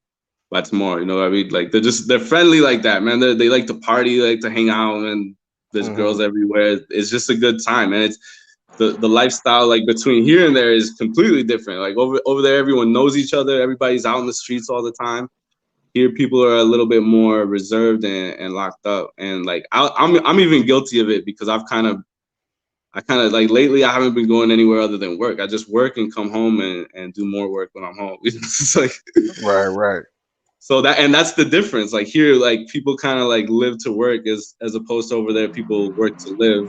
by tomorrow. You know what I mean? Like they're friendly like that, man. They like to party, they like to hang out, and there's Hmm. girls everywhere. It's just a good time, and it's the lifestyle like between here and there is completely different. Like over there, everyone knows each other. Everybody's out in the streets all the time. Here, people are a little bit more reserved and locked up. And like I'm even guilty of it because I kind of like lately I haven't been going anywhere other than work. I just work and come home and do more work when I'm home. It's like Right. so that's the difference. Like here, like people kind of like live to work as opposed to over there, people work to live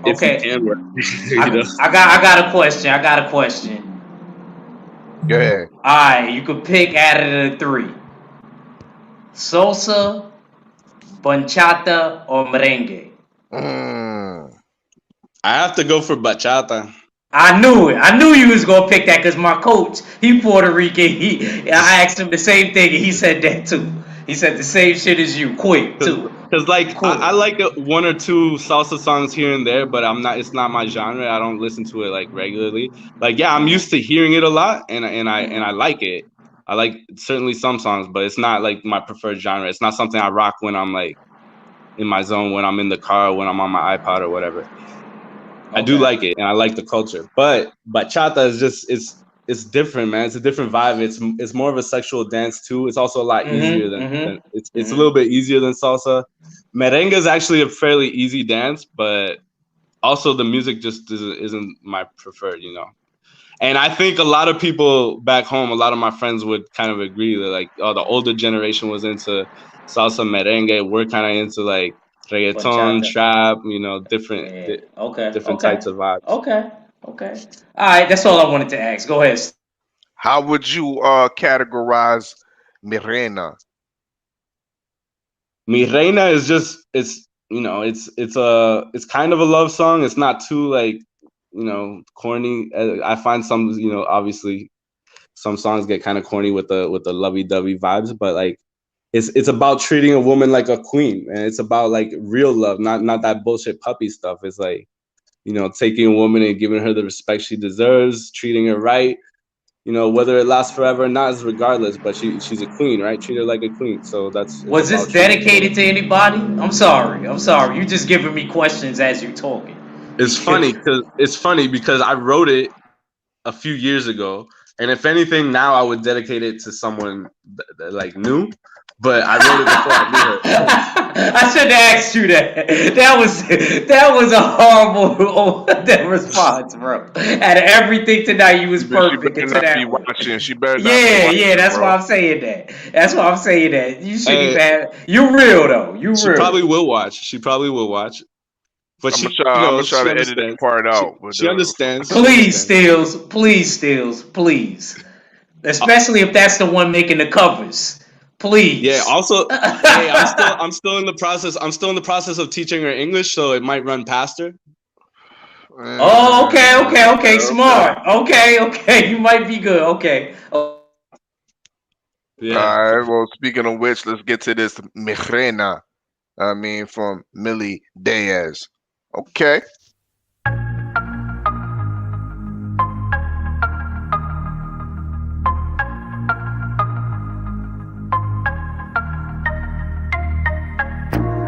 if you Okay. can work. You know. I got a question. I got a question. Go ahead. All right, you could pick out of the three: salsa, bachata, or merengue. Mm. I have to go for bachata. I knew it. I knew you was gonna pick that because my coach, he Puerto Rican. I asked him the same thing, and he said that too. He said the same shit as you, quick too. Cause like Quick. I like one or two salsa songs here and there, but it's not my genre. I don't listen to it like regularly. Like yeah, I'm used to hearing it a lot, and I like it, I like certainly some songs, but it's not like my preferred genre. It's not something I rock when I'm like in my zone, when I'm in the car, when I'm on my iPod or whatever. I do like it, and I like the culture. But bachata is just it's different, man. It's a different vibe. It's more of a sexual dance too. It's also a lot easier than it's a little bit easier than salsa. Merengue is actually a fairly easy dance, but also the music just isn't my preferred, you know. And I think a lot of people back home, a lot of my friends would kind of agree that like, oh, the older generation was into salsa, merengue. We're kind of into like reggaeton, trap, you know, different types of vibes. Okay. All right, that's all I wanted to ask. Go ahead. How would you categorize Mi Reina? Mi Reina is just it's kind of a love song. It's not too like, you know, corny. I find some, you know, obviously some songs get kind of corny with the lovey-dovey vibes, but like it's about treating a woman like a queen, and it's about like real love, not that bullshit puppy stuff. It's like, you know, taking a woman and giving her the respect she deserves, treating her right. You know, whether it lasts forever or not is regardless, but she's a queen, right? Treat her like a queen. So Was this dedicated to anybody? I'm sorry. You're just giving me questions as you're talking. It's funny because I wrote it a few years ago, and if anything, now I would dedicate it to someone like new. But I wrote it before I knew her. I should have asked you that. That was a horrible response, bro. Out of everything tonight, you was perfect. She better not be watching. She better not yeah, be watching, that's bro. why I'm saying that. You shouldn't even have. You're real though. She probably will watch. But I'm gonna try to edit that part out. She understands. Please, Steels. Especially if that's the one making the covers. Please. Yeah. Also, hey, I'm still in the process. I'm still in the process of teaching her English, so it might run past her. Oh, okay. Smart. Okay. You might be good. Okay. Yeah. All right. Well, speaking of which, let's get to this Mi Reina. From Milli Deaz. Okay.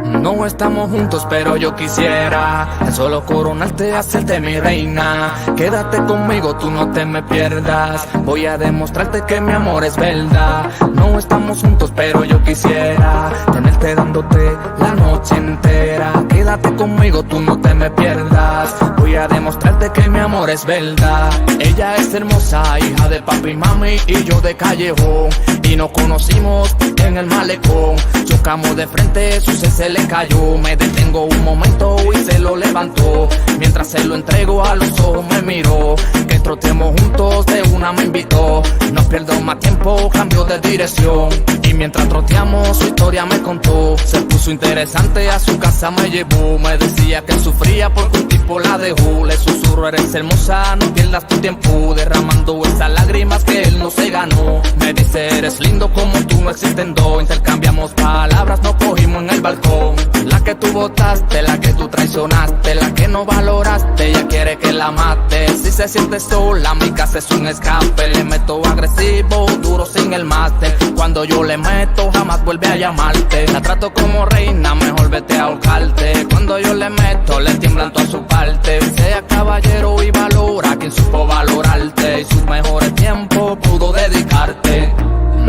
No estamos juntos, pero yo quisiera solo coronarte, hacerte mi reina. Quédate conmigo, tú no te me pierdas. Voy a demostrarte que mi amor es verdad. No estamos juntos, pero yo quisiera tenerte dándote la noche entera. Quédate conmigo, tú no te me pierdas. Voy a demostrarte que mi amor es verdad. Ella es hermosa, hija de papi y mami, y yo de callejón. Y nos conocimos en el malecón. Chocamos de frente, su se le cayó. Me detengo un momento y se lo levantó. Mientras se lo entrego a los ojos me miró. Que trotemos juntos, de una me invitó. No pierdo más tiempo, cambio de dirección. Y mientras troteamos, su historia me contó. Se puso interesante, a su casa me llevó. Me decía que sufría porque un tipo la dejó. Le susurro, eres hermosa, no pierdas tu tiempo. Derramando esas lágrimas que él no se ganó. Me dice, eres lindo como tú, no existen dos. Intercambiamos palabras, nos cogimos en el balcón. La que tú botaste, la que tú traicionaste, la que no valoraste, ella quiere que la mate. Si se siente sola, mi casa es un escape. Le meto agresivo, duro sin el máster. Cuando yo le meto, jamás vuelve a llamarte. La trato como reina, mejor vete a ahorcarte. Cuando yo le meto, le tiemblan toda su parte. Sea caballero y valora a quien supo valorarte. Y sus mejores tiempos pudo dedicarte.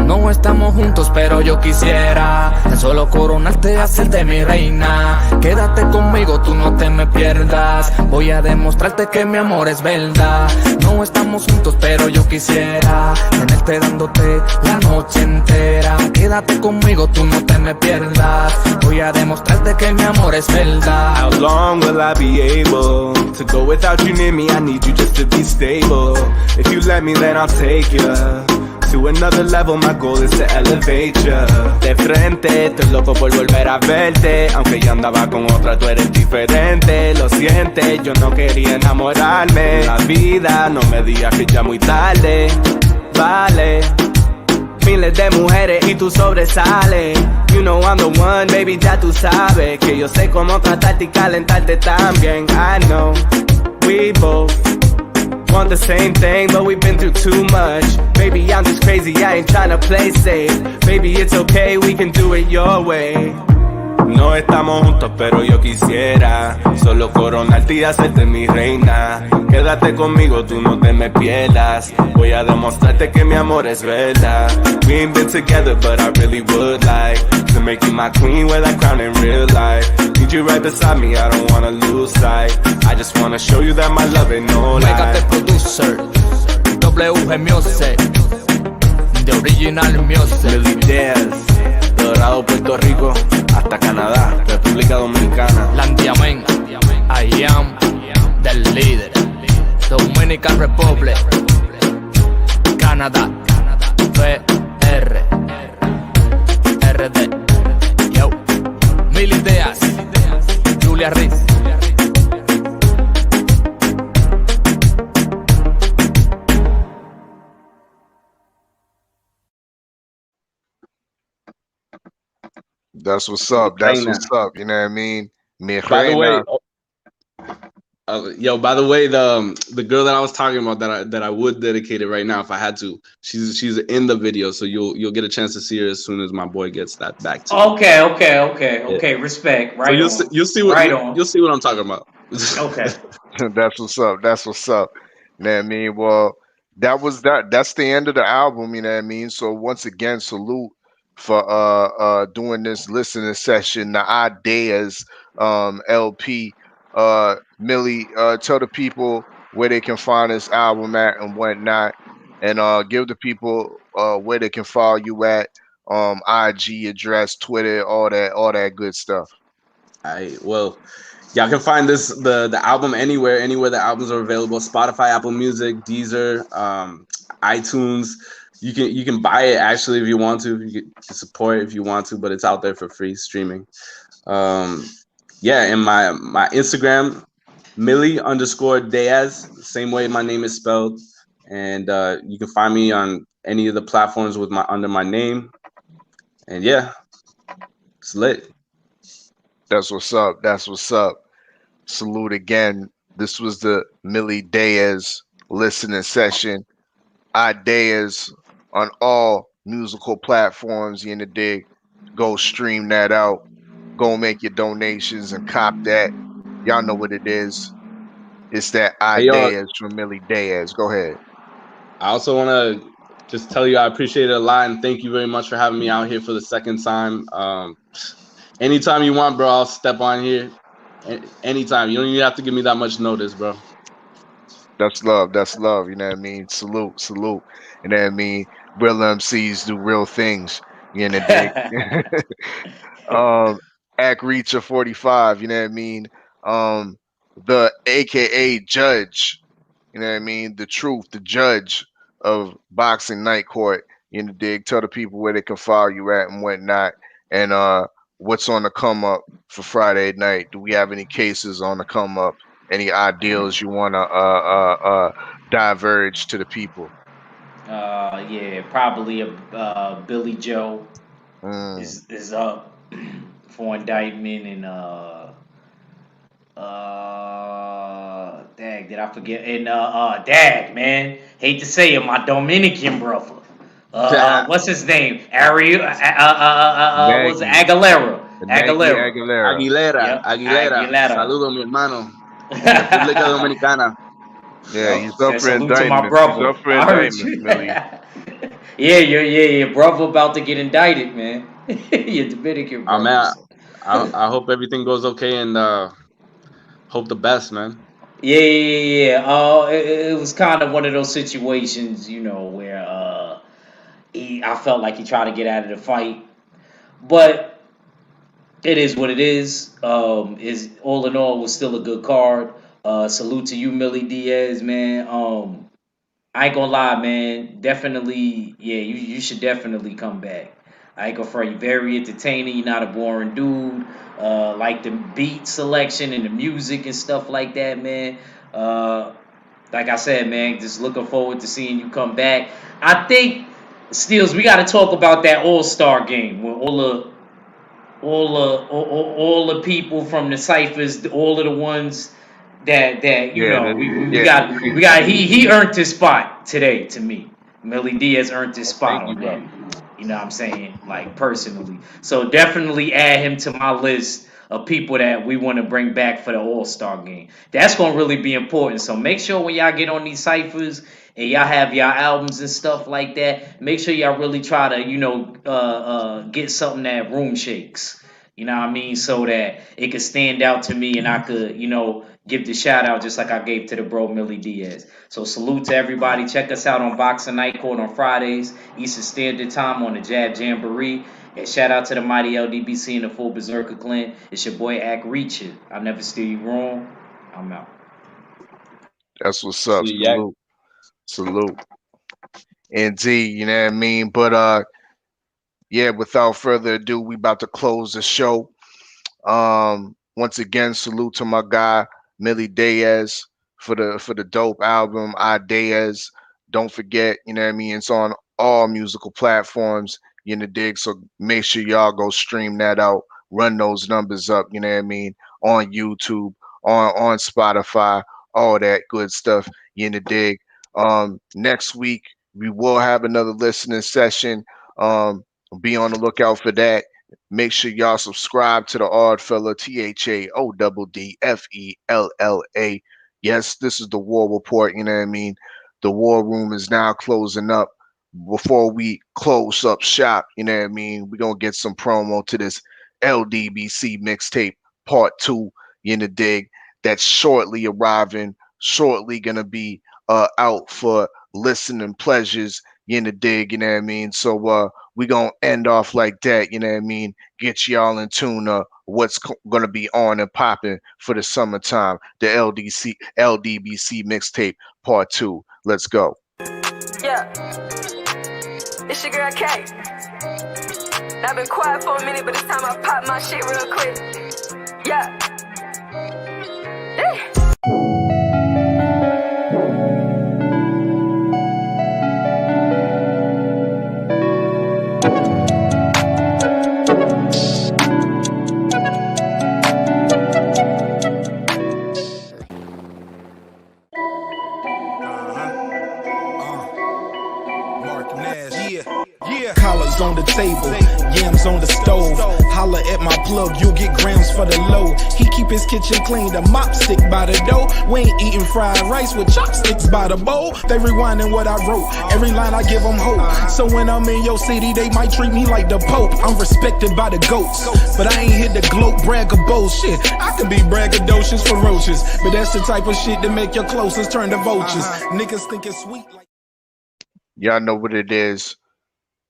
No estamos juntos, pero yo quisiera solo coronarte, hacerte mi reina. Quédate conmigo, tú no te me pierdas. Voy a demostrarte que mi amor es verdad. No estamos juntos, pero yo quisiera tenerte dándote la noche entera. Quédate conmigo, tú no te me pierdas. Voy a demostrarte que mi amor es verdad. How long will I be able to go without you near me? I need you just to be stable. If you let me, then I'll take you to another level, my goal is to elevate ya. De frente, estoy loco por volver a verte. Aunque yo andaba con otra, tú eres diferente. Lo sientes, yo no quería enamorarme. La vida, no me digas que ya muy tarde. Vale, miles de mujeres y tú sobresales. You know I'm the one, baby, ya tú sabes. Que yo sé cómo tratarte y calentarte también. I know, we both Want the same thing, but we've been through too much. Maybe I'm just crazy, I ain't tryna play safe. Baby, it's okay, we can do it your way. No estamos juntos, pero yo quisiera solo coronarte y hacerte mi reina. Quédate conmigo, tú no te me pierdas. Voy a demostrarte que mi amor es verdad. We ain't been together, but I really would like to make you my queen, wear that crown in real life. Need you right beside me, I don't wanna lose sight. I just wanna show you that my love ain't no lie. Pégate producer, WG Music, The Original Music. Milli Deaz, Dorado, Puerto Rico, hasta Canadá, República Dominicana. Landiamen, I am del líder. Dominican Republic, Canadá, PR, RD, yo, Milli Deaz, Julia Riz. That's what's up. That's what's up. You know what I mean? By the way, by the way, the girl that I was talking about that I would dedicate it right now if I had to. She's in the video, so you'll get a chance to see her as soon as my boy gets that back to you. Okay. Respect. Right. So you'll see what I'm talking about. Okay. That's what's up. That's what's up. You know what I mean? Well, that's the end of the album, you know what I mean? So once again, salute for doing this listening session, the IDeaz LP. Milli, tell the people where they can find this album at and whatnot, and give the people where they can follow you at, IG address, Twitter, all that good stuff. Well, y'all can find the album anywhere the albums are available: Spotify, Apple Music, Deezer, iTunes. You can buy it actually if you want to. You can support it if you want to, but it's out there for free streaming. And my Instagram, Milli_Deaz, same way my name is spelled, and you can find me on any of the platforms under my name. And yeah, it's lit. That's what's up. That's what's up. Salute again. This was the Milli Deaz listening session. IDeaz on all musical platforms. You in the dig? Go stream that out. Go make your donations and cop that. Y'all know what it is. It's that IDeaz from Milli Deaz. Go ahead. I also want to just tell you I appreciate it a lot, and thank you very much for having me out here for the second time. Anytime you want, bro, I'll step on here. Anytime. You don't even have to give me that much notice, bro. That's love. That's love. You know what I mean? Salute. You know what I mean? Real MCs do real things. You know what I mean? Act Reacher 45. You know what I mean? The AKA Judge. You know what I mean? The truth, the judge of Boxing Night Court. You know, dig. Tell the people where they can follow you at and whatnot. And what's on the come up for Friday night? Do we have any cases on the come up? Any ideals you want to diverge to the people? Yeah, probably a Billy Joe is up for indictment, and did I forget? And man, hate to say it, my Dominican brother. What's his name? Ariel. Was it Aguilera? Aguilera. Saludos, mi hermano. República Dominicana. Yeah, he's up for indictment. To my brother. He's up for indictment, your brother about to get indicted, man. Your Dominican brother. Man, I hope everything goes okay, and hope the best, man. Yeah. It was kind of one of those situations, where I felt like he tried to get out of the fight, but it is what it is. Is all in all was still a good card. Salute to you, Milli Deaz, man. I ain't gonna lie, man. Definitely, you should definitely come back. I ain't gonna front you. Very entertaining. You're not a boring dude. Like the beat selection and the music and stuff like that, man. Like I said, man, just looking forward to seeing you come back. I think, Steels, we got to talk about that All-Star game where all the people from the ciphers, all of the ones that you know we yeah. got he earned his spot today to me. Milli Deaz earned his spot on that. You know what I'm saying? Like personally. So definitely add him to my list of people that we want to bring back for the All-Star game. That's gonna really be important. So make sure when y'all get on these ciphers and y'all have y'all albums and stuff like that, make sure y'all really try to, you know, get something that room shakes. You know what I mean? So that it could stand out to me and I could, you know, give the shout out just like I gave to the bro Milli Deaz. So salute to everybody. Check us out on Boxing Night Court on Fridays, Eastern Standard Time on the Jab Jamboree. And shout out to the mighty LDBC and the full Berserker clan. It's your boy Ack Reacher. I never steer you wrong. I'm out. That's what's up. Salute. Indeed, you know what I mean? But yeah, without further ado, we about to close the show. Once again, salute to my guy Milli Deaz for the dope album IDeaz. Don't forget, you know what I mean? It's on all musical platforms, you know, dig. So make sure y'all go stream that out, run those numbers up, you know what I mean? On YouTube, on Spotify, all that good stuff, you know, dig. Next week we will have another listening session. Be on the lookout for that. Make sure y'all subscribe to the Oddfella, THAODDFELLA. Yes, this is the War Report, you know what I mean? The War Room is now closing up. Before we close up shop, you know what I mean? We're going to get some promo to this LDBC mixtape part 2, you know, dig. That's shortly arriving, shortly going to be out for listening pleasures, you know, dig, you know what I mean? So we gonna end off like that, you know what I mean? Get y'all in tune what's gonna be on and popping for the summertime. The LDBC mixtape part 2. Let's go. Yeah, it's your girl Kay. I've been quiet for a minute, but it's time I pop my shit real quick. Yeah. Hey. Collars on the table, yams on the stove. Holla at my plug, you'll get grams for the low. He keep his kitchen clean, the mop stick by the dough. We ain't eating fried rice with chopsticks by the bowl. They rewinding what I wrote, every line I give them hope. So when I'm in your city, they might treat me like the Pope. I'm respected by the goats, but I ain't here to gloat, brag or bullshit. I can be braggadocious, ferocious, but that's the type of shit that make your closest turn to vultures. Niggas think it's sweet like... Y'all know what it is.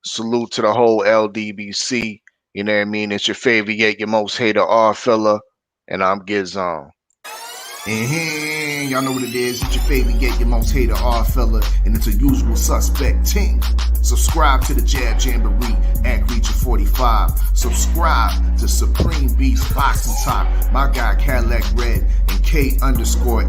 Salute to the whole LDBC. You know what I mean? It's your favorite yet your most hated Oddfella, and I'm Gizon. Y'all know what it is. It's your favorite yet your most hated Oddfella, and it's a usual suspect team. Subscribe to the Jab Jamboree at Reacher 45. Subscribe to Supreme Beast Boxing Top, my guy Cadillac Red, and K_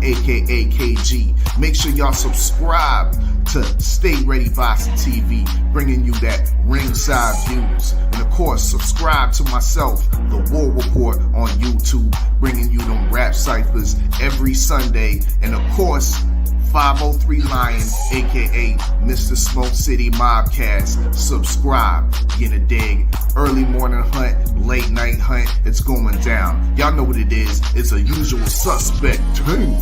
aka KG. Make sure y'all subscribe to Stay Ready Boxing TV, bringing you that ringside views. And of course, subscribe to myself, The War Report on YouTube, bringing you them rap ciphers every Sunday. And of course, 503 Lion, aka Mr. Smoke City Mobcast. Subscribe, get a dig. Early morning hunt, late night hunt, it's going down. Y'all know what it is. It's a usual suspect team.